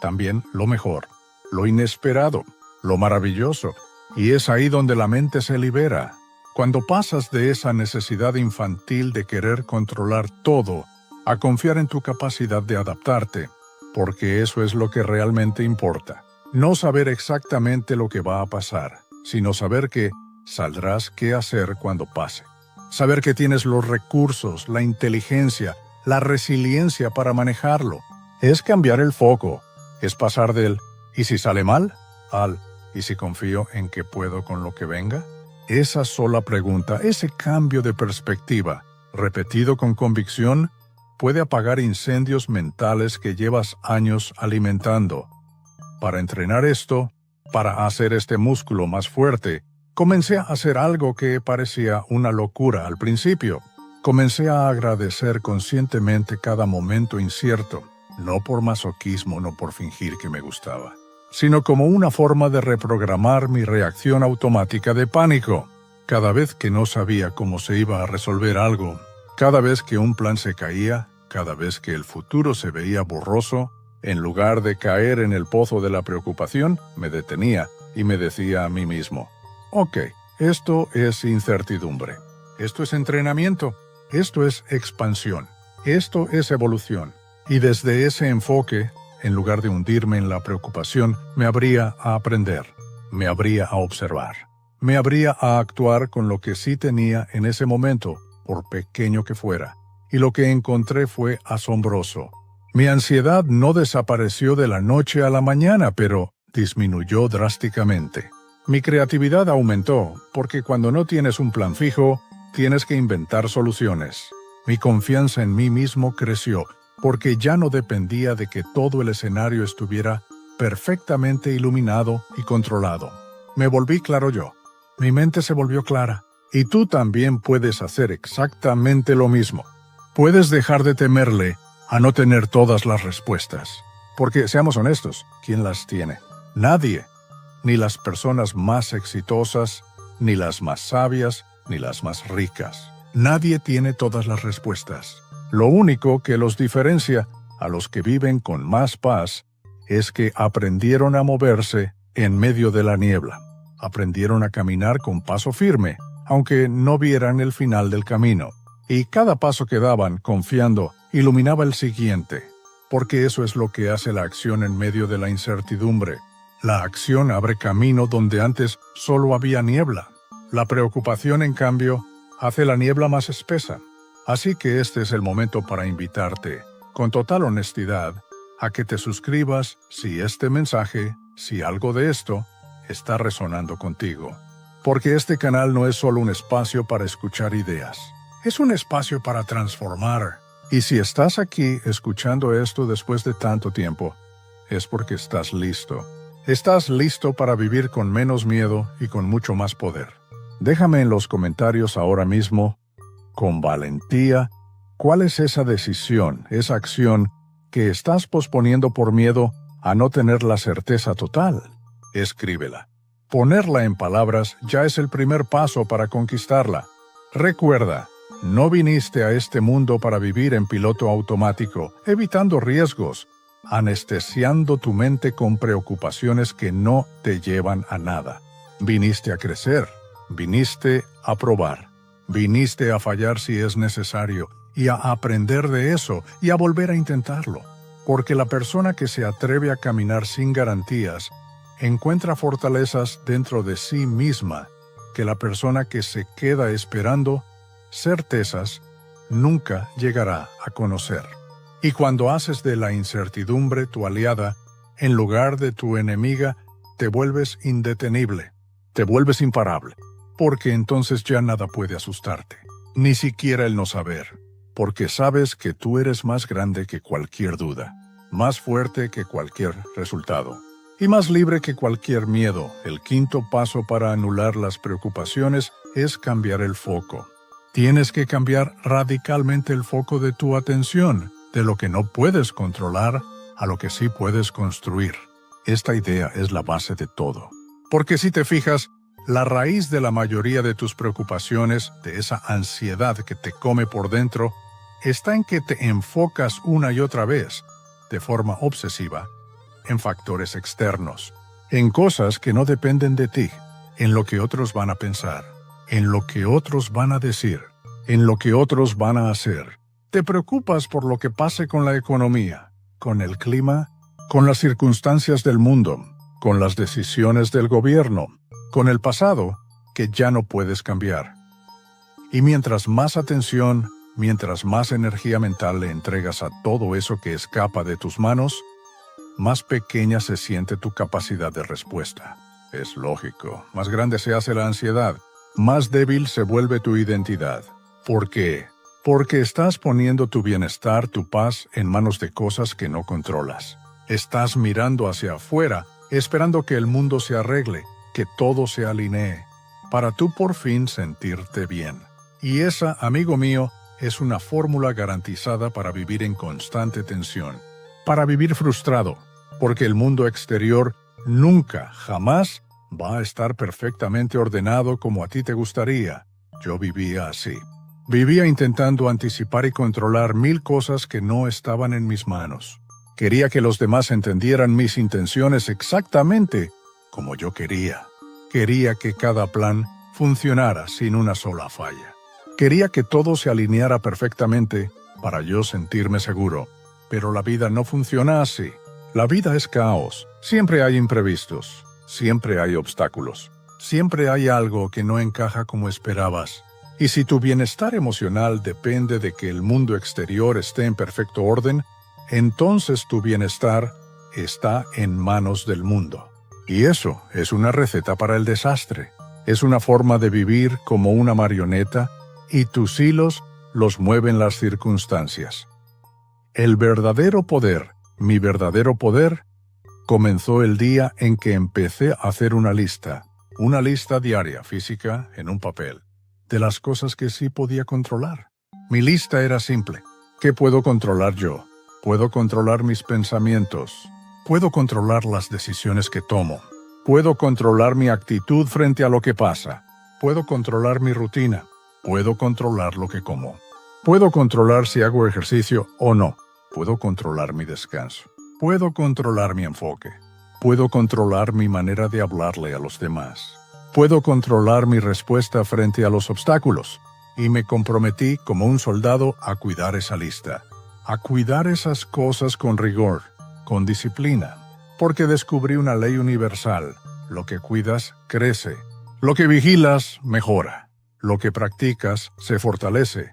A: también lo mejor, lo inesperado, lo maravilloso. Y es ahí donde la mente se libera. Cuando pasas de esa necesidad infantil de querer controlar todo, a confiar en tu capacidad de adaptarte, porque eso es lo que realmente importa. No saber exactamente lo que va a pasar, sino saber que sabrás qué hacer cuando pase. Saber que tienes los recursos, la inteligencia, la resiliencia para manejarlo. Es cambiar el foco, es pasar del ¿y si sale mal? Al ¿y si confío en que puedo con lo que venga? Esa sola pregunta, ese cambio de perspectiva, repetido con convicción, puede apagar incendios mentales que llevas años alimentando. Para entrenar esto, para hacer este músculo más fuerte, comencé a hacer algo que parecía una locura al principio. Comencé a agradecer conscientemente cada momento incierto, no por masoquismo, no por fingir que me gustaba, sino como una forma de reprogramar mi reacción automática de pánico. Cada vez que no sabía cómo se iba a resolver algo, cada vez que un plan se caía, cada vez que el futuro se veía borroso, en lugar de caer en el pozo de la preocupación, me detenía y me decía a mí mismo, ok, esto es incertidumbre, esto es entrenamiento, esto es expansión, esto es evolución. Y desde ese enfoque, en lugar de hundirme en la preocupación, me abría a aprender, me abría a observar, me abría a actuar con lo que sí tenía en ese momento, por pequeño que fuera. Y lo que encontré fue asombroso. Mi ansiedad no desapareció de la noche a la mañana, pero disminuyó drásticamente. Mi creatividad aumentó, porque cuando no tienes un plan fijo, tienes que inventar soluciones. Mi confianza en mí mismo creció, porque ya no dependía de que todo el escenario estuviera perfectamente iluminado y controlado. Me volví claro yo. Mi mente se volvió clara. Y tú también puedes hacer exactamente lo mismo. Puedes dejar de temerle a no tener todas las respuestas. Porque, seamos honestos, ¿quién las tiene? Nadie. Ni las personas más exitosas, ni las más sabias, ni las más ricas. Nadie tiene todas las respuestas. Lo único que los diferencia a los que viven con más paz es que aprendieron a moverse en medio de la niebla. Aprendieron a caminar con paso firme, aunque no vieran el final del camino. Y cada paso que daban, confiando, iluminaba el siguiente. Porque eso es lo que hace la acción en medio de la incertidumbre. La acción abre camino donde antes solo había niebla. La preocupación, en cambio, hace la niebla más espesa. Así que este es el momento para invitarte, con total honestidad, a que te suscribas si este mensaje, si algo de esto, está resonando contigo. Porque este canal no es solo un espacio para escuchar ideas. Es un espacio para transformar. Y si estás aquí escuchando esto después de tanto tiempo, es porque estás listo. Estás listo para vivir con menos miedo y con mucho más poder. Déjame en los comentarios ahora mismo, con valentía, cuál es esa decisión, esa acción que estás posponiendo por miedo a no tener la certeza total. Escríbela. Ponerla en palabras ya es el primer paso para conquistarla. Recuerda, no viniste a este mundo para vivir en piloto automático, evitando riesgos, anestesiando tu mente con preocupaciones que no te llevan a nada. Viniste a crecer, viniste a probar, viniste a fallar si es necesario y a aprender de eso y a volver a intentarlo. Porque la persona que se atreve a caminar sin garantías encuentra fortalezas dentro de sí misma que la persona que se queda esperando certezas nunca llegará a conocer. Y cuando haces de la incertidumbre tu aliada, en lugar de tu enemiga, te vuelves indetenible, te vuelves imparable, porque entonces ya nada puede asustarte, ni siquiera el no saber, porque sabes que tú eres más grande que cualquier duda, más fuerte que cualquier resultado, y más libre que cualquier miedo. El quinto paso para anular las preocupaciones es cambiar el foco. Tienes que cambiar radicalmente el foco de tu atención, de lo que no puedes controlar a lo que sí puedes construir. Esta idea es la base de todo. Porque si te fijas, la raíz de la mayoría de tus preocupaciones, de esa ansiedad que te come por dentro, está en que te enfocas una y otra vez, de forma obsesiva, en factores externos, en cosas que no dependen de ti, en lo que otros van a pensar, en lo que otros van a decir, en lo que otros van a hacer. Te preocupas por lo que pase con la economía, con el clima, con las circunstancias del mundo, con las decisiones del gobierno, con el pasado que ya no puedes cambiar. Y mientras más atención, mientras más energía mental le entregas a todo eso que escapa de tus manos, más pequeña se siente tu capacidad de respuesta. Es lógico, más grande se hace la ansiedad, más débil se vuelve tu identidad. ¿Por qué? Porque estás poniendo tu bienestar, tu paz, en manos de cosas que no controlas. Estás mirando hacia afuera, esperando que el mundo se arregle, que todo se alinee, para tú por fin sentirte bien. Y esa, amigo mío, es una fórmula garantizada para vivir en constante tensión, para vivir frustrado, porque el mundo exterior nunca, jamás, va a estar perfectamente ordenado como a ti te gustaría. Yo vivía así. Vivía intentando anticipar y controlar 1000 cosas que no estaban en mis manos. Quería que los demás entendieran mis intenciones exactamente como yo quería. Quería que cada plan funcionara sin una sola falla. Quería que todo se alineara perfectamente para yo sentirme seguro. Pero la vida no funciona así. La vida es caos. Siempre hay imprevistos. Siempre hay obstáculos. Siempre hay algo que no encaja como esperabas. Y si tu bienestar emocional depende de que el mundo exterior esté en perfecto orden, entonces tu bienestar está en manos del mundo. Y eso es una receta para el desastre. Es una forma de vivir como una marioneta y tus hilos los mueven las circunstancias. El verdadero poder, mi verdadero poder, comenzó el día en que empecé a hacer una lista diaria, física, en un papel, de las cosas que sí podía controlar. Mi lista era simple. ¿Qué puedo controlar yo? Puedo controlar mis pensamientos. Puedo controlar las decisiones que tomo. Puedo controlar mi actitud frente a lo que pasa. Puedo controlar mi rutina. Puedo controlar lo que como. Puedo controlar si hago ejercicio o no. Puedo controlar mi descanso. Puedo controlar mi enfoque. Puedo controlar mi manera de hablarle a los demás. Puedo controlar mi respuesta frente a los obstáculos. Y me comprometí como un soldado a cuidar esa lista. A cuidar esas cosas con rigor, con disciplina. Porque descubrí una ley universal. Lo que cuidas, crece. Lo que vigilas, mejora. Lo que practicas, se fortalece.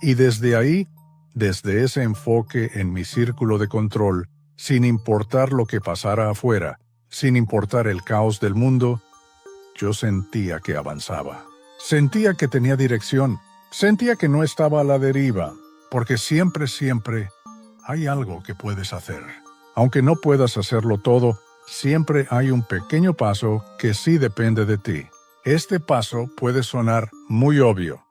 A: Y desde ahí, desde ese enfoque en mi círculo de control, sin importar lo que pasara afuera, sin importar el caos del mundo, yo sentía que avanzaba. Sentía que tenía dirección. Sentía que no estaba a la deriva, porque siempre hay algo que puedes hacer. Aunque no puedas hacerlo todo, siempre hay un pequeño paso que sí depende de ti. Este paso puede sonar muy obvio.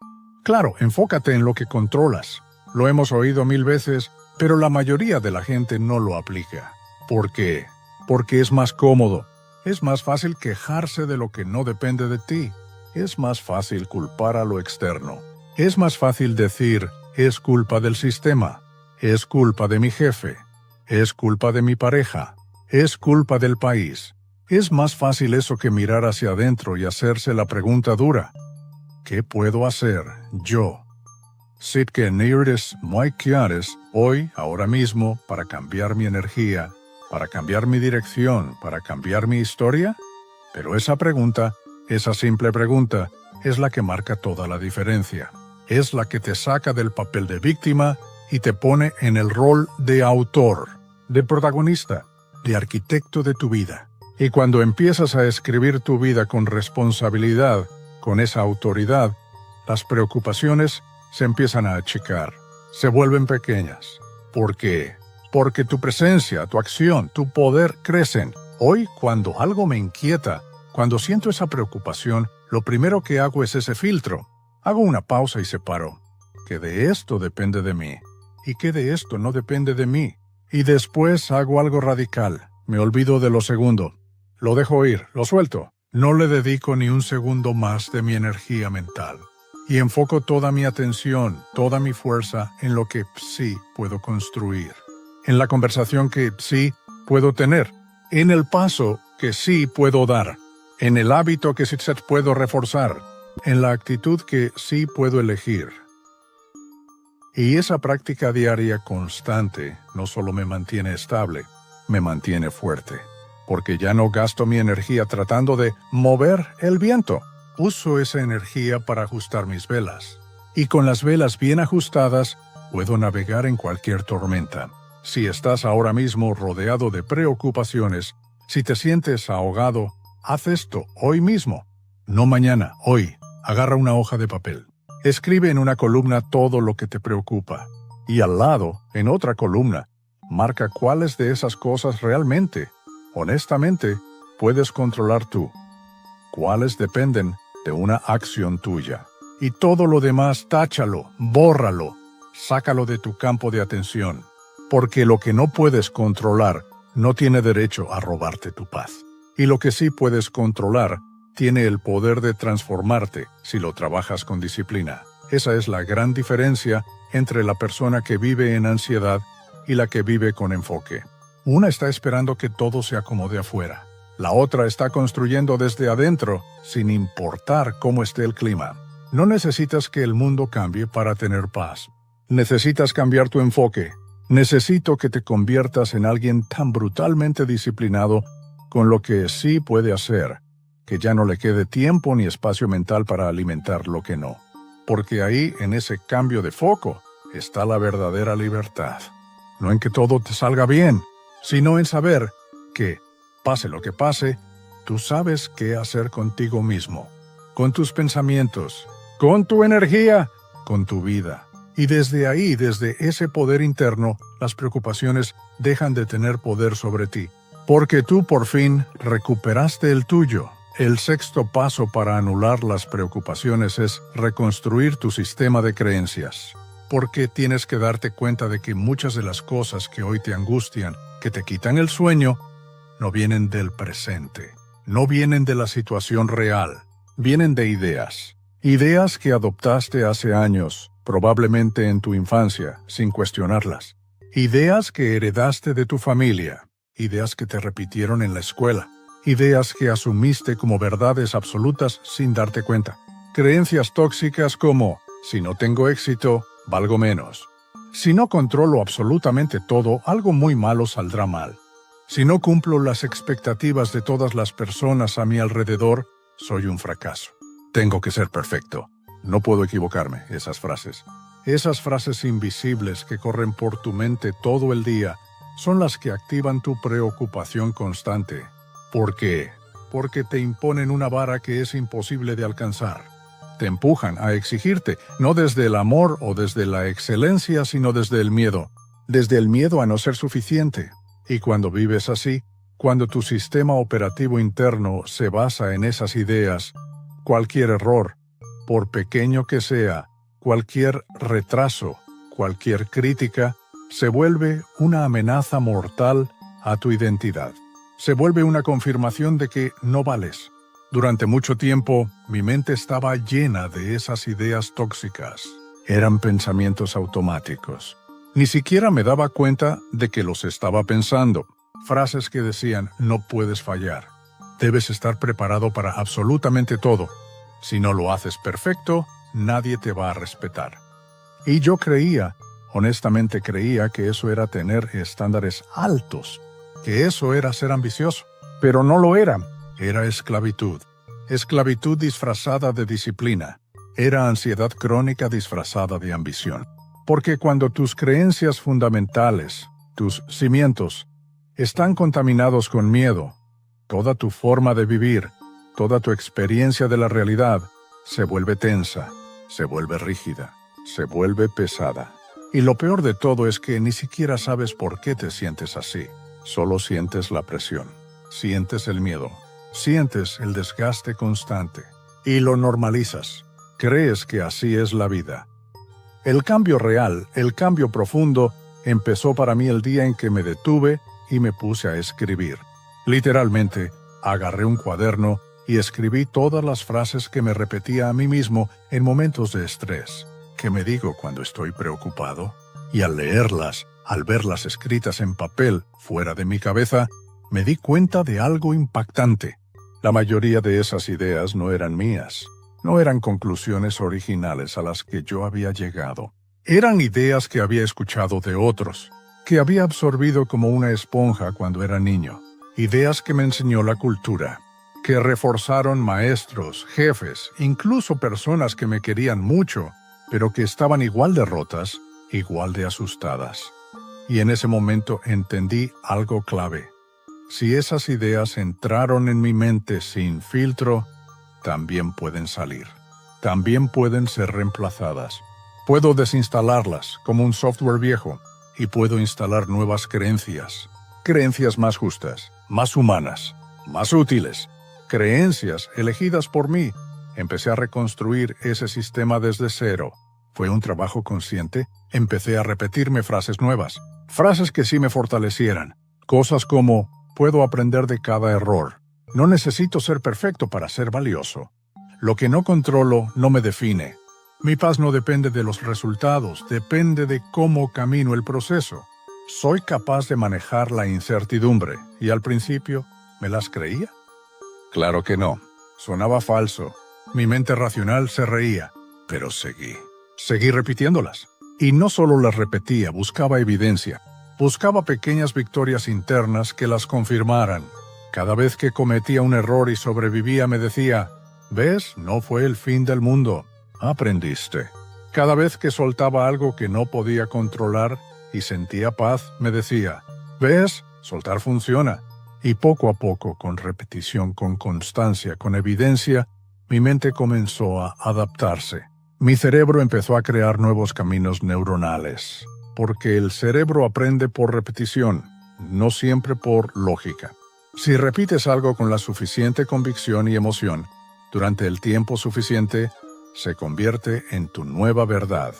A: Claro, enfócate en lo que controlas. Lo hemos oído 1000 veces, pero la mayoría de la gente no lo aplica. ¿Por qué? Porque es más cómodo. Es más fácil quejarse de lo que no depende de ti. Es más fácil culpar a lo externo. Es más fácil decir, es culpa del sistema. Es culpa de mi jefe. Es culpa de mi pareja. Es culpa del país. Es más fácil eso que mirar hacia adentro y hacerse la pregunta dura. ¿Qué puedo hacer yo? Sit que neires muy quieres hoy, ahora mismo, para cambiar mi energía, para cambiar mi dirección, para cambiar mi historia? Pero esa pregunta, esa simple pregunta, es la que marca toda la diferencia. Es la que te saca del papel de víctima y te pone en el rol de autor, de protagonista, de arquitecto de tu vida. Y cuando empiezas a escribir tu vida con responsabilidad, con esa autoridad, las preocupaciones se empiezan a achicar, se vuelven pequeñas. ¿Por qué? Porque tu presencia, tu acción, tu poder crecen. Hoy, cuando algo me inquieta, cuando siento esa preocupación, lo primero que hago es ese filtro. Hago una pausa y separo. ¿Qué de esto depende de mí? ¿Y qué de esto no depende de mí? Y después hago algo radical. Me olvido de lo segundo. Lo dejo ir, lo suelto. No le dedico ni un segundo más de mi energía mental. Y enfoco toda mi atención, toda mi fuerza en lo que sí puedo construir. En la conversación que sí puedo tener. En el paso que sí puedo dar. En el hábito que sí puedo reforzar. En la actitud que sí puedo elegir. Y esa práctica diaria constante no solo me mantiene estable, me mantiene fuerte. Porque ya no gasto mi energía tratando de mover el viento. Uso esa energía para ajustar mis velas. Y con las velas bien ajustadas, puedo navegar en cualquier tormenta. Si estás ahora mismo rodeado de preocupaciones, si te sientes ahogado, haz esto hoy mismo. No mañana, hoy. Agarra una hoja de papel. Escribe en una columna todo lo que te preocupa. Y al lado, en otra columna, marca cuáles de esas cosas realmente, honestamente, puedes controlar tú. Cuáles dependen de una acción tuya. Y todo lo demás, táchalo, bórralo, sácalo de tu campo de atención. Porque lo que no puedes controlar no tiene derecho a robarte tu paz. Y lo que sí puedes controlar tiene el poder de transformarte si lo trabajas con disciplina. Esa es la gran diferencia entre la persona que vive en ansiedad y la que vive con enfoque. Una está esperando que todo se acomode afuera. La otra está construyendo desde adentro, sin importar cómo esté el clima. No necesitas que el mundo cambie para tener paz. Necesitas cambiar tu enfoque. Necesito que te conviertas en alguien tan brutalmente disciplinado con lo que sí puede hacer, que ya no le quede tiempo ni espacio mental para alimentar lo que no. Porque ahí, en ese cambio de foco, está la verdadera libertad. No en que todo te salga bien, sino en saber que, pase lo que pase, tú sabes qué hacer contigo mismo, con tus pensamientos, con tu energía, con tu vida. Y desde ahí, desde ese poder interno, las preocupaciones dejan de tener poder sobre ti. Porque tú por fin recuperaste el tuyo. El sexto paso para anular las preocupaciones es reconstruir tu sistema de creencias. porque tienes que darte cuenta de que muchas de las cosas que hoy te angustian, que te quitan el sueño, no vienen del presente, no vienen de la situación real, vienen de ideas. Ideas que adoptaste hace años, probablemente en tu infancia, sin cuestionarlas. Ideas que heredaste de tu familia, ideas que te repitieron en la escuela, ideas que asumiste como verdades absolutas sin darte cuenta. Creencias tóxicas como, si no tengo éxito, valgo menos. Si no controlo absolutamente todo, algo muy malo saldrá mal. Si no cumplo las expectativas de todas las personas a mi alrededor, soy un fracaso. Tengo que ser perfecto. No puedo equivocarme, esas frases. Esas frases invisibles que corren por tu mente todo el día son las que activan tu preocupación constante. ¿Por qué? Porque te imponen una vara que es imposible de alcanzar. Te empujan a exigirte, no desde el amor o desde la excelencia, sino desde el miedo. Desde el miedo a no ser suficiente. Y cuando vives así, cuando tu sistema operativo interno se basa en esas ideas, cualquier error, por pequeño que sea, cualquier retraso, cualquier crítica, se vuelve una amenaza mortal a tu identidad. Se vuelve una confirmación de que no vales. Durante mucho tiempo, mi mente estaba llena de esas ideas tóxicas. Eran pensamientos automáticos. Ni siquiera me daba cuenta de que los estaba pensando. Frases que decían, no puedes fallar. Debes estar preparado para absolutamente todo. Si no lo haces perfecto, nadie te va a respetar. Y yo honestamente creía que eso era tener estándares altos, que eso era ser ambicioso. Pero no lo era. Era esclavitud. Esclavitud disfrazada de disciplina. Era ansiedad crónica disfrazada de ambición. Porque cuando tus creencias fundamentales, tus cimientos, están contaminados con miedo, toda tu forma de vivir, toda tu experiencia de la realidad, se vuelve tensa, se vuelve rígida, se vuelve pesada. Y lo peor de todo es que ni siquiera sabes por qué te sientes así. Solo sientes la presión, sientes el miedo, sientes el desgaste constante. Y lo normalizas. Crees que así es la vida. El cambio real, el cambio profundo, empezó para mí el día en que me detuve y me puse a escribir. Literalmente, agarré un cuaderno y escribí todas las frases que me repetía a mí mismo en momentos de estrés. ¿Qué me digo cuando estoy preocupado? Y al leerlas, al verlas escritas en papel fuera de mi cabeza, me di cuenta de algo impactante. La mayoría de esas ideas no eran mías. No eran conclusiones originales a las que yo había llegado. Eran ideas que había escuchado de otros, que había absorbido como una esponja cuando era niño. Ideas que me enseñó la cultura, que reforzaron maestros, jefes, incluso personas que me querían mucho, pero que estaban igual de rotas, igual de asustadas. Y en ese momento entendí algo clave. Si esas ideas entraron en mi mente sin filtro, también pueden salir. También pueden ser reemplazadas. Puedo desinstalarlas como un software viejo y puedo instalar nuevas creencias. Creencias más justas, más humanas, más útiles. Creencias elegidas por mí. Empecé a reconstruir ese sistema desde cero. Fue un trabajo consciente. Empecé a repetirme frases nuevas. Frases que sí me fortalecieran. Cosas como, puedo aprender de cada error. No necesito ser perfecto para ser valioso. Lo que no controlo no me define. Mi paz no depende de los resultados, depende de cómo camino el proceso. Soy capaz de manejar la incertidumbre, y al principio, ¿me las creía? Claro que no. Sonaba falso. Mi mente racional se reía, pero seguí repitiéndolas. Y no solo las repetía, buscaba evidencia. Buscaba pequeñas victorias internas que las confirmaran. Cada vez que cometía un error y sobrevivía me decía, ¿ves? No fue el fin del mundo. Aprendiste. Cada vez que soltaba algo que no podía controlar y sentía paz, me decía, ¿ves? Soltar funciona. Y poco a poco, con repetición, con constancia, con evidencia, mi mente comenzó a adaptarse. Mi cerebro empezó a crear nuevos caminos neuronales, porque el cerebro aprende por repetición, no siempre por lógica. Si repites algo con la suficiente convicción y emoción, durante el tiempo suficiente, se convierte en tu nueva verdad.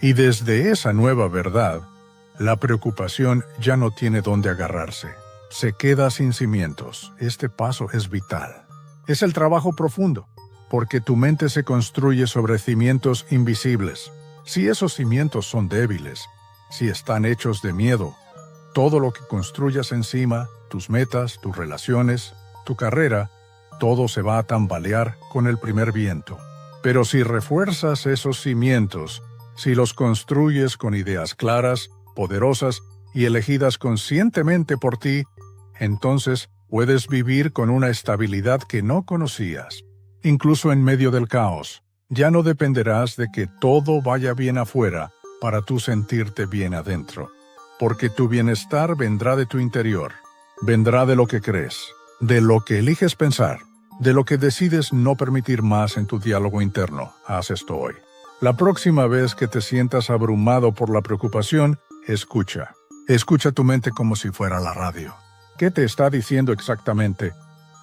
A: Y desde esa nueva verdad, la preocupación ya no tiene dónde agarrarse. Se queda sin cimientos. Este paso es vital. Es el trabajo profundo, porque tu mente se construye sobre cimientos invisibles. Si esos cimientos son débiles, si están hechos de miedo, todo lo que construyas encima, tus metas, tus relaciones, tu carrera, todo se va a tambalear con el primer viento. Pero si refuerzas esos cimientos, si los construyes con ideas claras, poderosas y elegidas conscientemente por ti, entonces puedes vivir con una estabilidad que no conocías. Incluso en medio del caos, ya no dependerás de que todo vaya bien afuera para tú sentirte bien adentro. Porque tu bienestar vendrá de tu interior, vendrá de lo que crees, de lo que eliges pensar, de lo que decides no permitir más en tu diálogo interno. Haz esto hoy. La próxima vez que te sientas abrumado por la preocupación, escucha. Escucha tu mente como si fuera la radio. ¿Qué te está diciendo exactamente?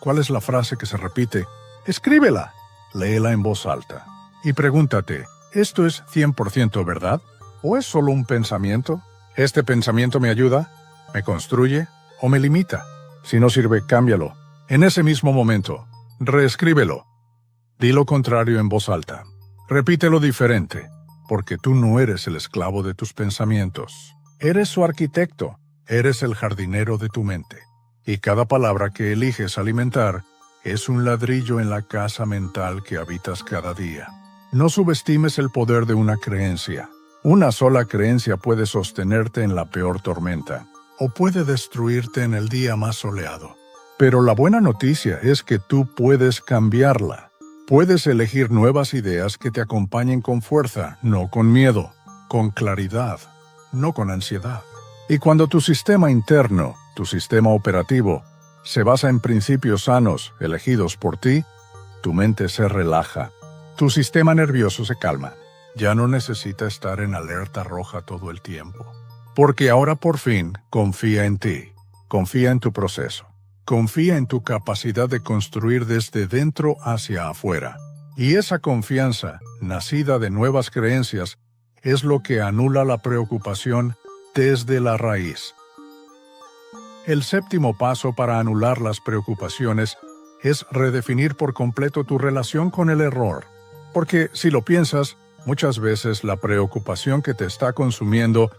A: ¿Cuál es la frase que se repite? Escríbela. Léela en voz alta. Y pregúntate, ¿esto es 100% verdad? ¿O es solo un pensamiento? ¿Este pensamiento me ayuda? ¿Me construye? ¿O me limita? Si no sirve, cámbialo. En ese mismo momento, reescríbelo. Di lo contrario en voz alta. Repítelo diferente, porque tú no eres el esclavo de tus pensamientos. Eres su arquitecto, eres el jardinero de tu mente. Y cada palabra que eliges alimentar es un ladrillo en la casa mental que habitas cada día. No subestimes el poder de una creencia. Una sola creencia puede sostenerte en la peor tormenta, o puede destruirte en el día más soleado. Pero la buena noticia es que tú puedes cambiarla. Puedes elegir nuevas ideas que te acompañen con fuerza, no con miedo, con claridad, no con ansiedad. Y cuando tu sistema interno, tu sistema operativo, se basa en principios sanos elegidos por ti, tu mente se relaja, tu sistema nervioso se calma. Ya no necesita estar en alerta roja todo el tiempo. Porque ahora por fin confía en ti, confía en tu proceso. Confía en tu capacidad de construir desde dentro hacia afuera. Y esa confianza, nacida de nuevas creencias, es lo que anula la preocupación desde la raíz. El séptimo paso para anular las preocupaciones es redefinir por completo tu relación con el error. Porque, si lo piensas, muchas veces la preocupación que te está consumiendo,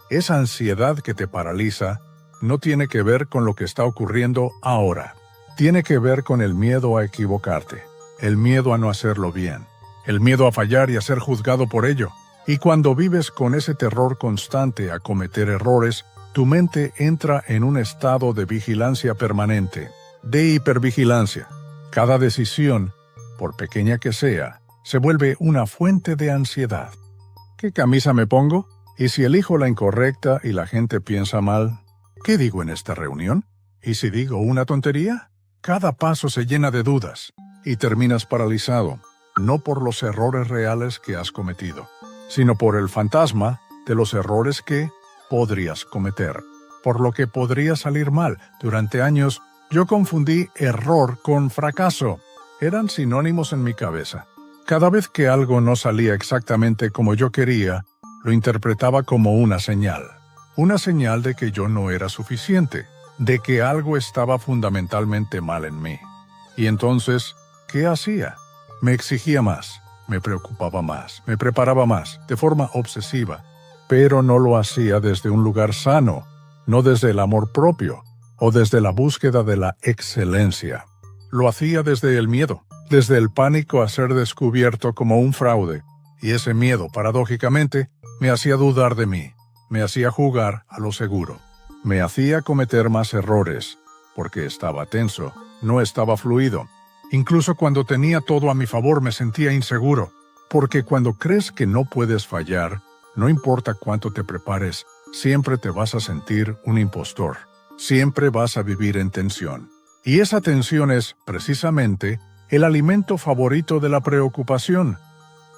A: esa ansiedad que te paraliza, no tiene que ver con lo que está ocurriendo ahora. Tiene que ver con el miedo a equivocarte, el miedo a no hacerlo bien, el miedo a fallar y a ser juzgado por ello. Y cuando vives con ese terror constante a cometer errores, tu mente entra en un estado de vigilancia permanente, de hipervigilancia. Cada decisión, por pequeña que sea, se vuelve una fuente de ansiedad. ¿Qué camisa me pongo? ¿Y si elijo la incorrecta y la gente piensa mal? ¿Qué digo en esta reunión? ¿Y si digo una tontería? Cada paso se llena de dudas y terminas paralizado, no por los errores reales que has cometido, sino por el fantasma de los errores que podrías cometer, por lo que podría salir mal. Durante años, yo confundí error con fracaso. Eran sinónimos en mi cabeza. Cada vez que algo no salía exactamente como yo quería, lo interpretaba como una señal de que yo no era suficiente, de que algo estaba fundamentalmente mal en mí. Y entonces, ¿qué hacía? Me exigía más, me preocupaba más, me preparaba más, de forma obsesiva, pero no lo hacía desde un lugar sano, no desde el amor propio o desde la búsqueda de la excelencia. Lo hacía desde el miedo, desde el pánico a ser descubierto como un fraude, y ese miedo, paradójicamente, me hacía dudar de mí, me hacía jugar a lo seguro, me hacía cometer más errores, porque estaba tenso, no estaba fluido. Incluso cuando tenía todo a mi favor me sentía inseguro, porque cuando crees que no puedes fallar, no importa cuánto te prepares, siempre te vas a sentir un impostor, siempre vas a vivir en tensión. Y esa tensión es, precisamente, el alimento favorito de la preocupación.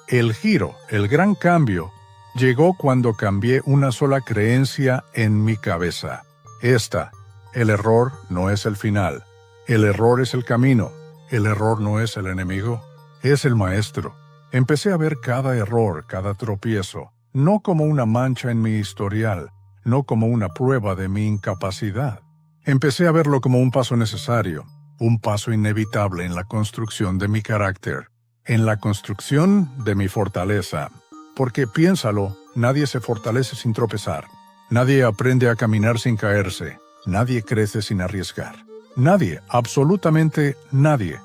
A: El giro, el gran cambio, llegó cuando cambié una sola creencia en mi cabeza. El error no es el final. El error es el camino. El error no es el enemigo, es el maestro. Empecé a ver cada error, cada tropiezo, no como una mancha en mi historial, no como una prueba de mi incapacidad. Empecé a verlo como un paso necesario, un paso inevitable en la construcción de mi carácter, en la construcción de mi fortaleza. Porque piénsalo, nadie se fortalece sin tropezar. Nadie aprende a caminar sin caerse. Nadie crece sin arriesgar. Nadie, absolutamente nadie,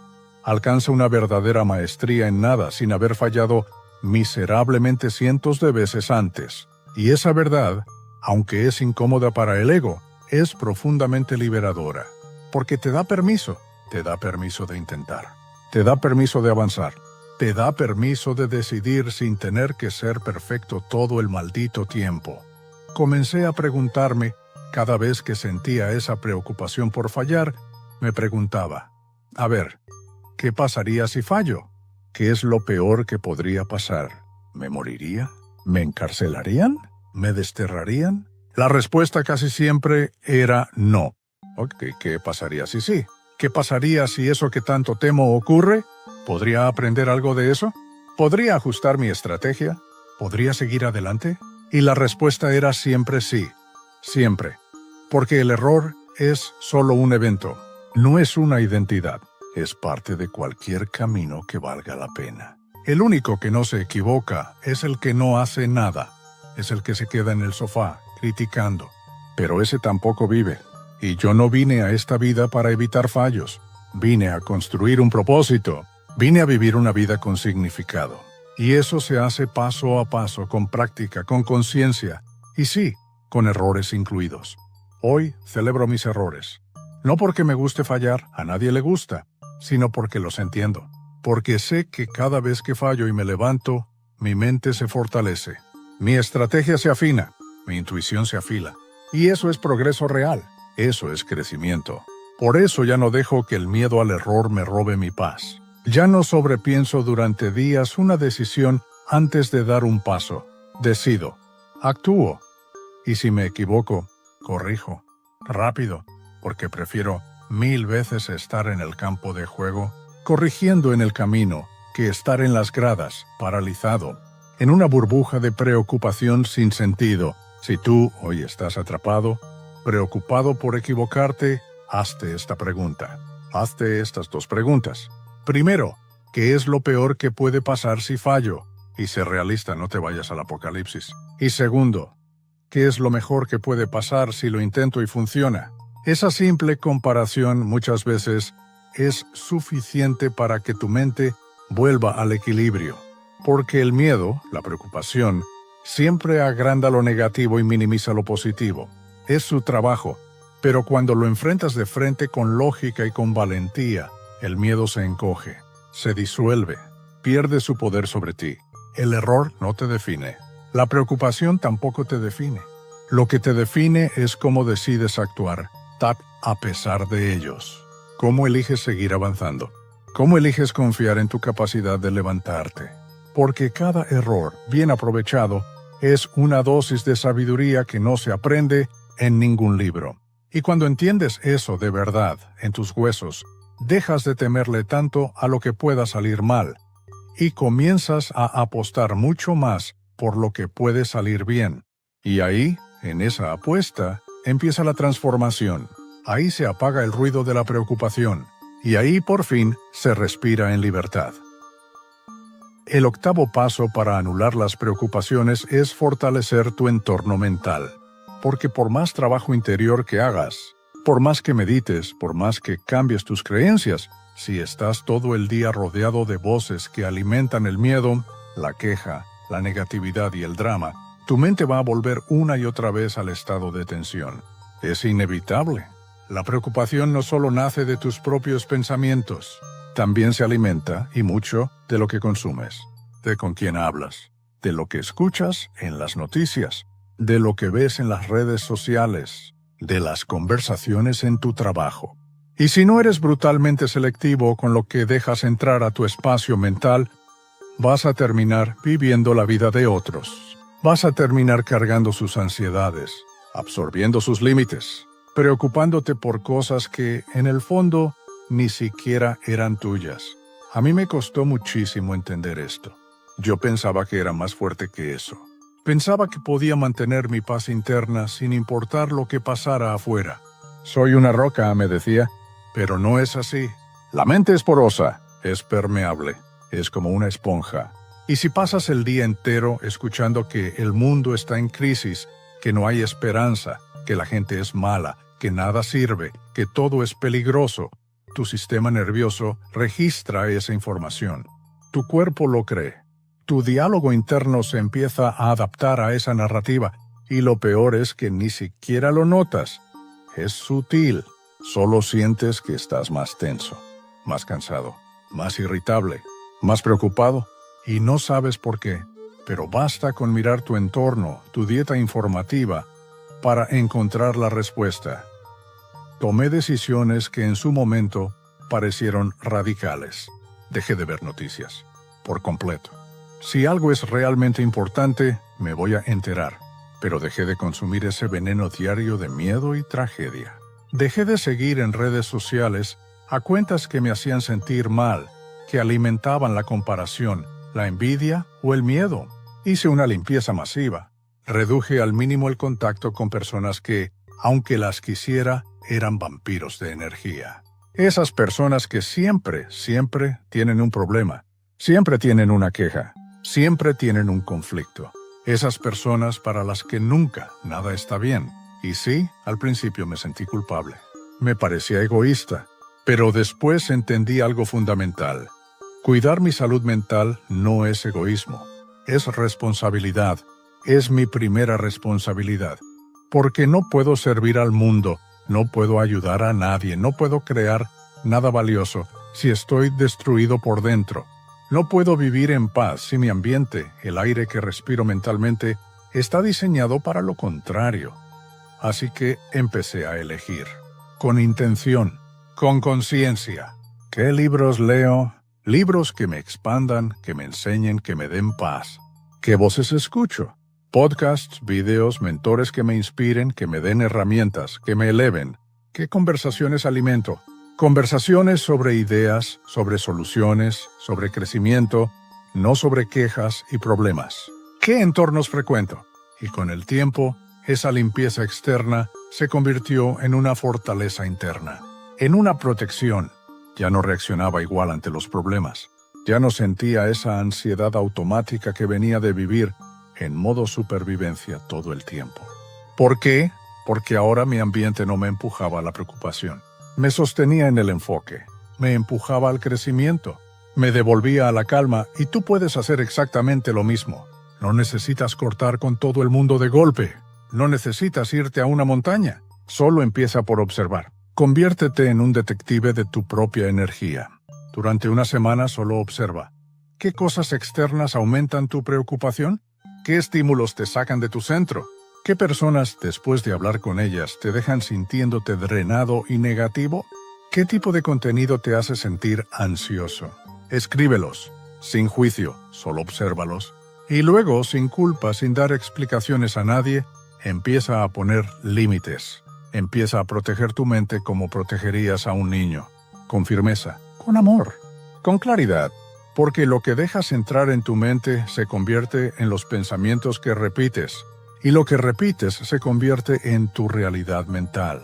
A: alcanza una verdadera maestría en nada sin haber fallado miserablemente cientos de veces antes. Y esa verdad, aunque es incómoda para el ego, es profundamente liberadora. Porque te da permiso de intentar. Te da permiso de avanzar. Te da permiso de decidir sin tener que ser perfecto todo el maldito tiempo. Comencé a preguntarme, cada vez que sentía esa preocupación por fallar, me preguntaba, a ver, ¿qué pasaría si fallo? ¿Qué es lo peor que podría pasar? ¿Me moriría? ¿Me encarcelarían? ¿Me desterrarían? La respuesta casi siempre era no. Ok, ¿qué pasaría si sí? ¿Qué pasaría si eso que tanto temo ocurre? ¿Podría aprender algo de eso? ¿Podría ajustar mi estrategia? ¿Podría seguir adelante? Y la respuesta era siempre sí. Siempre. Porque el error es solo un evento, no es una identidad. Es parte de cualquier camino que valga la pena. El único que no se equivoca es el que no hace nada. Es el que se queda en el sofá, criticando. Pero ese tampoco vive. Y yo no vine a esta vida para evitar fallos. Vine a construir un propósito. Vine a vivir una vida con significado. Y eso se hace paso a paso, con práctica, con conciencia. Y sí, con errores incluidos. Hoy celebro mis errores. No porque me guste fallar, a nadie le gusta, sino porque los entiendo. Porque sé que cada vez que fallo y me levanto, mi mente se fortalece. Mi estrategia se afina, mi intuición se afila. Y eso es progreso real. Eso es crecimiento. Por eso ya no dejo que el miedo al error me robe mi paz. Ya no sobrepienso durante días una decisión antes de dar un paso. Decido. Actúo. Y si me equivoco, corrijo. Rápido, porque prefiero 1000 veces estar en el campo de juego, corrigiendo en el camino, que estar en las gradas, paralizado, en una burbuja de preocupación sin sentido. Si tú hoy estás atrapado, preocupado por equivocarte, hazte esta pregunta. Hazte estas 2 preguntas. Primero, ¿qué es lo peor que puede pasar si fallo? Y sé realista, no te vayas al apocalipsis. Y segundo, ¿qué es lo mejor que puede pasar si lo intento y funciona? Esa simple comparación muchas veces es suficiente para que tu mente vuelva al equilibrio. Porque el miedo, la preocupación, siempre agranda lo negativo y minimiza lo positivo. Es su trabajo, pero cuando lo enfrentas de frente con lógica y con valentía, el miedo se encoge, se disuelve, pierde su poder sobre ti. El error no te define. La preocupación tampoco te define. Lo que te define es cómo decides actuar, a pesar de ellos. ¿Cómo eliges seguir avanzando? ¿Cómo eliges confiar en tu capacidad de levantarte? Porque cada error, bien aprovechado, es una dosis de sabiduría que no se aprende en ningún libro. Y cuando entiendes eso de verdad, en tus huesos, dejas de temerle tanto a lo que pueda salir mal y comienzas a apostar mucho más por lo que puede salir bien. Y ahí, en esa apuesta, empieza la transformación. Ahí se apaga el ruido de la preocupación. Y ahí, por fin, se respira en libertad. El octavo paso para anular las preocupaciones es fortalecer tu entorno mental. Porque por más trabajo interior que hagas, por más que medites, por más que cambies tus creencias, si estás todo el día rodeado de voces que alimentan el miedo, la queja, la negatividad y el drama, tu mente va a volver una y otra vez al estado de tensión. Es inevitable. La preocupación no solo nace de tus propios pensamientos, también se alimenta, y mucho, de lo que consumes, de con quién hablas, de lo que escuchas en las noticias, de lo que ves en las redes sociales, de las conversaciones en tu trabajo. Y si no eres brutalmente selectivo con lo que dejas entrar a tu espacio mental, vas a terminar viviendo la vida de otros. Vas a terminar cargando sus ansiedades, absorbiendo sus límites, preocupándote por cosas que, en el fondo, ni siquiera eran tuyas. A mí me costó muchísimo entender esto. Yo pensaba que era más fuerte que eso. Pensaba que podía mantener mi paz interna sin importar lo que pasara afuera. Soy una roca, me decía, pero no es así. La mente es porosa, es permeable, es como una esponja. Y si pasas el día entero escuchando que el mundo está en crisis, que no hay esperanza, que la gente es mala, que nada sirve, que todo es peligroso, tu sistema nervioso registra esa información. Tu cuerpo lo cree. Tu diálogo interno se empieza a adaptar a esa narrativa, y lo peor es que ni siquiera lo notas. Es sutil. Solo sientes que estás más tenso, más cansado, más irritable, más preocupado, y no sabes por qué. Pero basta con mirar tu entorno, tu dieta informativa, para encontrar la respuesta. Tomé decisiones que en su momento parecieron radicales. Dejé de ver noticias, por completo. Si algo es realmente importante, me voy a enterar, pero dejé de consumir ese veneno diario de miedo y tragedia. Dejé de seguir en redes sociales a cuentas que me hacían sentir mal, que alimentaban la comparación, la envidia o el miedo. Hice una limpieza masiva. Reduje al mínimo el contacto con personas que, aunque las quisiera, eran vampiros de energía. Esas personas que siempre tienen un problema, siempre tienen una queja, siempre tienen un conflicto. Esas personas para las que nunca nada está bien. Y sí, al principio me sentí culpable. Me parecía egoísta, pero después entendí algo fundamental. Cuidar mi salud mental no es egoísmo, es responsabilidad. Es mi primera responsabilidad. Porque no puedo servir al mundo, no puedo ayudar a nadie, no puedo crear nada valioso si estoy destruido por dentro. No puedo vivir en paz si mi ambiente, el aire que respiro mentalmente, está diseñado para lo contrario. Así que empecé a elegir, con intención, con conciencia. ¿Qué libros leo? Libros que me expandan, que me enseñen, que me den paz. ¿Qué voces escucho? Podcasts, videos, mentores que me inspiren, que me den herramientas, que me eleven. ¿Qué conversaciones alimento? Conversaciones sobre ideas, sobre soluciones, sobre crecimiento, no sobre quejas y problemas. ¿Qué entornos frecuento? Y con el tiempo, esa limpieza externa se convirtió en una fortaleza interna, en una protección. Ya no reaccionaba igual ante los problemas. Ya no sentía esa ansiedad automática que venía de vivir en modo supervivencia todo el tiempo. ¿Por qué? Porque ahora mi ambiente no me empujaba a la preocupación. Me sostenía en el enfoque, me empujaba al crecimiento, me devolvía a la calma y tú puedes hacer exactamente lo mismo. No necesitas cortar con todo el mundo de golpe. No necesitas irte a una montaña. Solo empieza por observar. Conviértete en un detective de tu propia energía. Durante una semana solo observa. ¿Qué cosas externas aumentan tu preocupación? ¿Qué estímulos te sacan de tu centro? ¿Qué personas, después de hablar con ellas, te dejan sintiéndote drenado y negativo? ¿Qué tipo de contenido te hace sentir ansioso? Escríbelos, sin juicio, solo obsérvalos. Y luego, sin culpa, sin dar explicaciones a nadie, empieza a poner límites. Empieza a proteger tu mente como protegerías a un niño. Con firmeza, con amor, con claridad. Porque lo que dejas entrar en tu mente se convierte en los pensamientos que repites. Y lo que repites se convierte en tu realidad mental.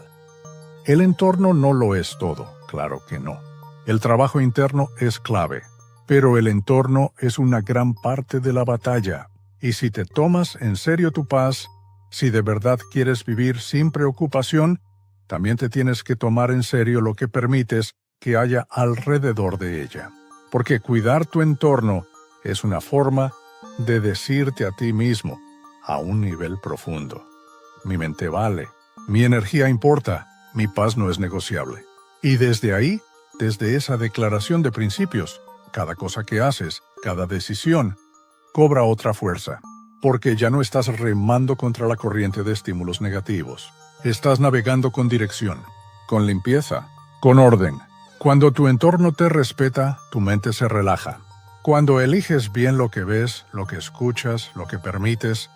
A: El entorno no lo es todo, claro que no. El trabajo interno es clave, pero el entorno es una gran parte de la batalla. Y si te tomas en serio tu paz, si de verdad quieres vivir sin preocupación, también te tienes que tomar en serio lo que permites que haya alrededor de ella. Porque cuidar tu entorno es una forma de decirte a ti mismo, a un nivel profundo: mi mente vale, mi energía importa, mi paz no es negociable. Y desde ahí, desde esa declaración de principios, cada cosa que haces, cada decisión, cobra otra fuerza, porque ya no estás remando contra la corriente de estímulos negativos. Estás navegando con dirección, con limpieza, con orden. Cuando tu entorno te respeta, tu mente se relaja. Cuando eliges bien lo que ves, lo que escuchas, lo que permites,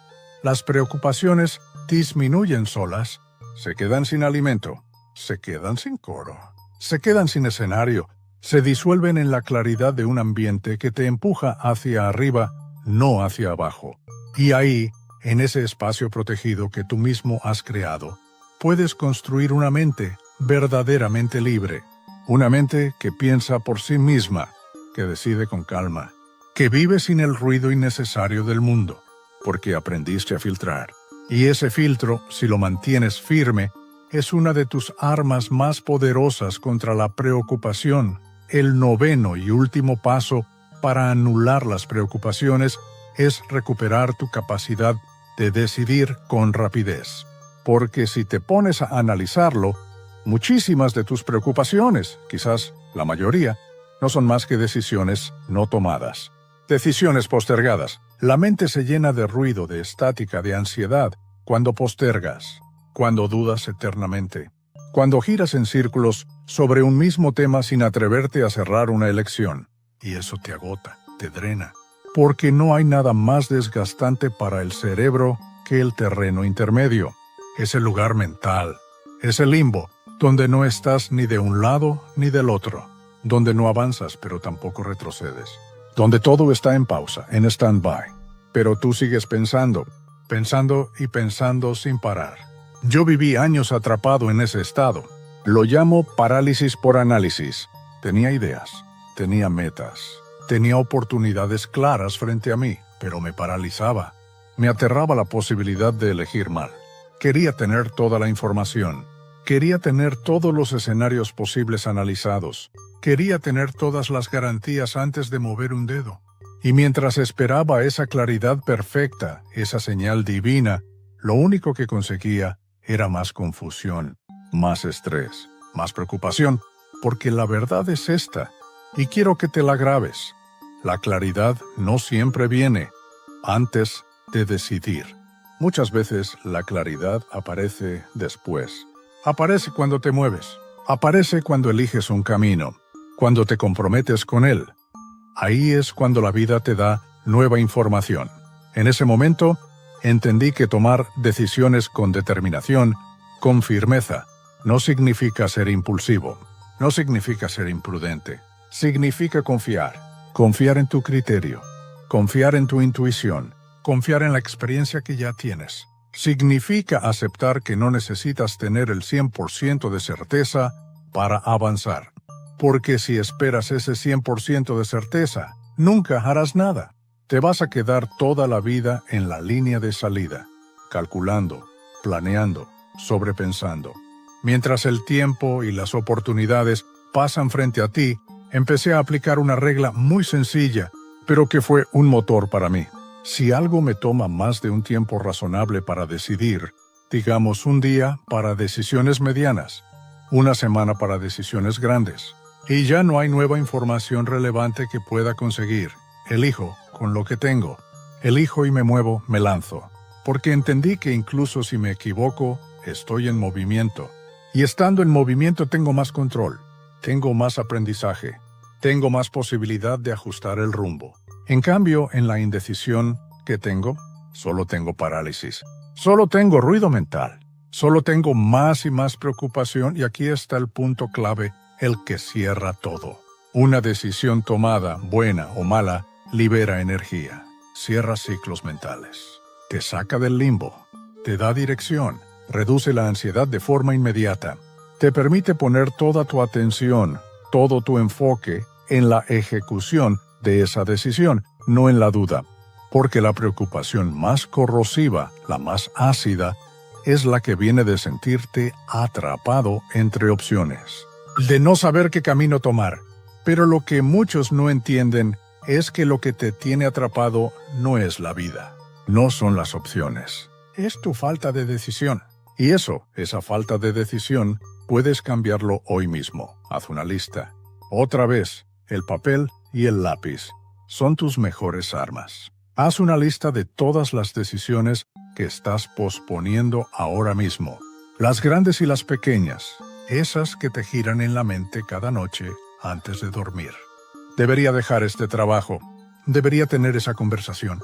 A: las preocupaciones disminuyen solas, se quedan sin alimento, se quedan sin coro, se quedan sin escenario, se disuelven en la claridad de un ambiente que te empuja hacia arriba, no hacia abajo. Y ahí En ese espacio protegido que tú mismo has creado, puedes construir una mente verdaderamente libre. Una mente que piensa por sí misma, que decide con calma, que vive sin el ruido innecesario del mundo, porque aprendiste a filtrar. Y ese filtro, si lo mantienes firme, es una de tus armas más poderosas contra la preocupación. El noveno y último paso para anular las preocupaciones es recuperar tu capacidad de decidir con rapidez. Porque si te pones a analizarlo, muchísimas de tus preocupaciones, quizás la mayoría, no son más que decisiones no tomadas. Decisiones postergadas. La mente se llena de ruido, de estática, de ansiedad, cuando postergas, cuando dudas eternamente, cuando giras en círculos sobre un mismo tema sin atreverte a cerrar una elección. Y eso te agota, te drena, porque no hay nada más desgastante para el cerebro que el terreno intermedio, ese lugar mental, ese limbo, donde no estás ni de un lado ni del otro, donde no avanzas pero tampoco retrocedes, donde todo está en pausa, en stand-by, pero tú sigues pensando y pensando sin parar. Yo viví años atrapado en ese estado. Lo llamo parálisis por análisis. Tenía ideas, tenía metas, tenía oportunidades claras frente a mí, pero me paralizaba. Me aterraba la posibilidad de elegir mal. Quería tener toda la información. Quería tener todos los escenarios posibles analizados. Quería tener todas las garantías antes de mover un dedo. Y mientras esperaba esa claridad perfecta, esa señal divina, lo único que conseguía era más confusión, más estrés, más preocupación, porque la verdad es esta, y quiero que te la grabes. La claridad no siempre viene antes de decidir. Muchas veces la claridad aparece después. Aparece cuando te mueves. Aparece cuando eliges un camino, cuando te comprometes con él. Ahí es cuando la vida te da nueva información. En ese momento, entendí que tomar decisiones con determinación, con firmeza, no significa ser impulsivo, no significa ser imprudente. Significa confiar. Confiar en tu criterio, confiar en tu intuición, confiar en la experiencia que ya tienes. Significa aceptar que no necesitas tener el 100% de certeza para avanzar. Porque si esperas ese 100% de certeza, nunca harás nada. Te vas a quedar toda la vida en la línea de salida, calculando, planeando, sobrepensando. Mientras el tiempo y las oportunidades pasan frente a ti, empecé a aplicar una regla muy sencilla, pero que fue un motor para mí. Si algo me toma más de un tiempo razonable para decidir, digamos un día para decisiones medianas, una semana para decisiones grandes, y ya no hay nueva información relevante que pueda conseguir, elijo con lo que tengo. Elijo y me muevo, me lanzo. Porque entendí que incluso si me equivoco, estoy en movimiento. Y estando en movimiento tengo más control, tengo más aprendizaje, tengo más posibilidad de ajustar el rumbo. En cambio, en la indecisión que tengo, solo tengo parálisis. Solo tengo ruido mental. Solo tengo más y más preocupación y aquí está el punto clave, el que cierra todo. Una decisión tomada, buena o mala, libera energía, cierra ciclos mentales, te saca del limbo, te da dirección, reduce la ansiedad de forma inmediata, te permite poner toda tu atención, todo tu enfoque en la ejecución de esa decisión, no en la duda, porque la preocupación más corrosiva, la más ácida, es la que viene de sentirte atrapado entre opciones, de no saber qué camino tomar. Pero lo que muchos no entienden es que lo que te tiene atrapado no es la vida, no son las opciones, es tu falta de decisión. Y esa falta de decisión, puedes cambiarlo hoy mismo. Haz una lista. Otra vez, el papel y el lápiz son tus mejores armas. Haz una lista de todas las decisiones que estás posponiendo ahora mismo. Las grandes y las pequeñas, esas que te giran en la mente cada noche antes de dormir. Debería dejar este trabajo. Debería tener esa conversación.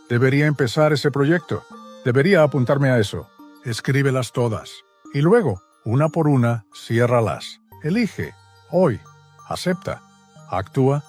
A: Debería empezar ese proyecto. Debería apuntarme a eso. Escríbelas todas. Y luego, una por una, ciérralas. Elige. Hoy. Acepta. Actúa.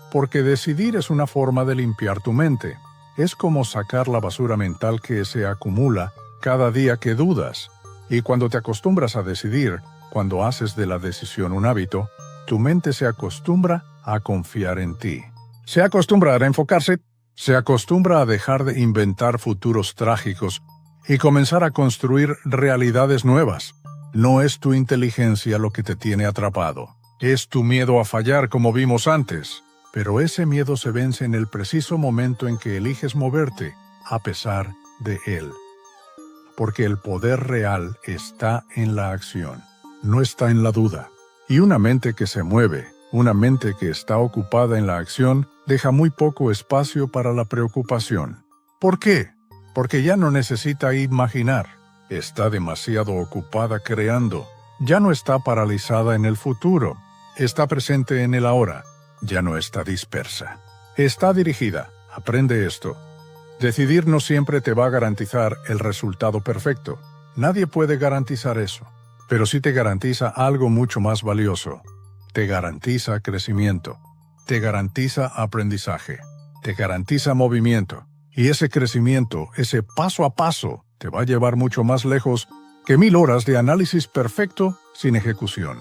A: Porque decidir es una forma de limpiar tu mente. Es como sacar la basura mental que se acumula cada día que dudas. Y cuando te acostumbras a decidir, cuando haces de la decisión un hábito, tu mente se acostumbra a confiar en ti. Se acostumbra a enfocarse, se acostumbra a dejar de inventar futuros trágicos y comenzar a construir realidades nuevas. No es tu inteligencia lo que te tiene atrapado. Es tu miedo a fallar, como vimos antes. Pero ese miedo se vence en el preciso momento en que eliges moverte, a pesar de él. Porque el poder real está en la acción, no está en la duda. Y una mente que se mueve, una mente que está ocupada en la acción, deja muy poco espacio para la preocupación. ¿Por qué? Porque ya no necesita imaginar. Está demasiado ocupada creando. Ya no está paralizada en el futuro. Está presente en el ahora. Ya no está dispersa. Está dirigida. Aprende esto. Decidir no siempre te va a garantizar el resultado perfecto. Nadie puede garantizar eso. Pero sí te garantiza algo mucho más valioso. Te garantiza crecimiento. Te garantiza aprendizaje. Te garantiza movimiento. Y ese crecimiento, ese paso a paso, te va a llevar mucho más lejos que 1000 horas de análisis perfecto sin ejecución.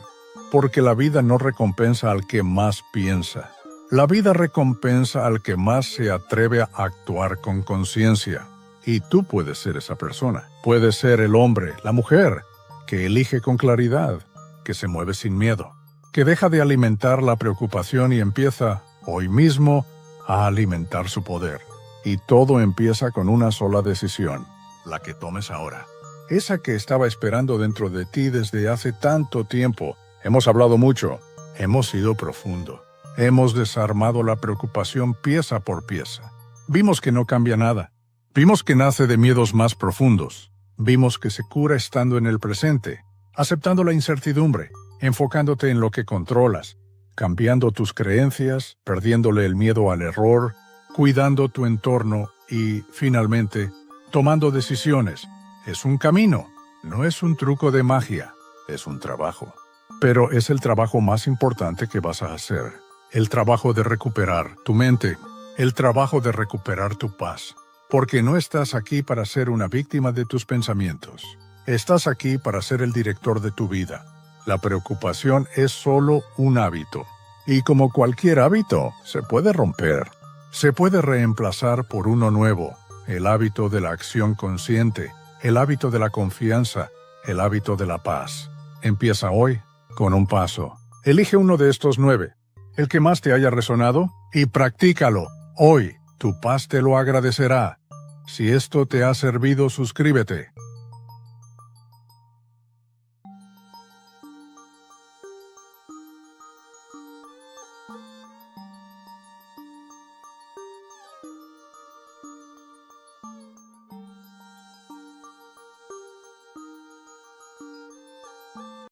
A: Porque la vida no recompensa al que más piensa. La vida recompensa al que más se atreve a actuar con conciencia. Y tú puedes ser esa persona. Puedes ser el hombre, la mujer, que elige con claridad, que se mueve sin miedo, que deja de alimentar la preocupación y empieza, hoy mismo, a alimentar su poder. Y todo empieza con una sola decisión, la que tomes ahora. Esa que estaba esperando dentro de ti desde hace tanto tiempo. Hemos hablado mucho, hemos sido profundo. Hemos desarmado la preocupación pieza por pieza. Vimos que no cambia nada. Vimos que nace de miedos más profundos. Vimos que se cura estando en el presente, aceptando la incertidumbre, enfocándote en lo que controlas, cambiando tus creencias, perdiéndole el miedo al error, cuidando tu entorno y, finalmente, tomando decisiones. Es un camino, no es un truco de magia, es un trabajo. Pero es el trabajo más importante que vas a hacer. El trabajo de recuperar tu mente, el trabajo de recuperar tu paz. Porque no estás aquí para ser una víctima de tus pensamientos. Estás aquí para ser el director de tu vida. La preocupación es solo un hábito. Y como cualquier hábito, se puede romper. Se puede reemplazar por uno nuevo. El hábito de la acción consciente, el hábito de la confianza, el hábito de la paz. Empieza hoy con un paso. Elige uno de estos 9, el que más te haya resonado, y practícalo hoy. Tu paz te lo agradecerá. Si esto te ha servido, suscríbete.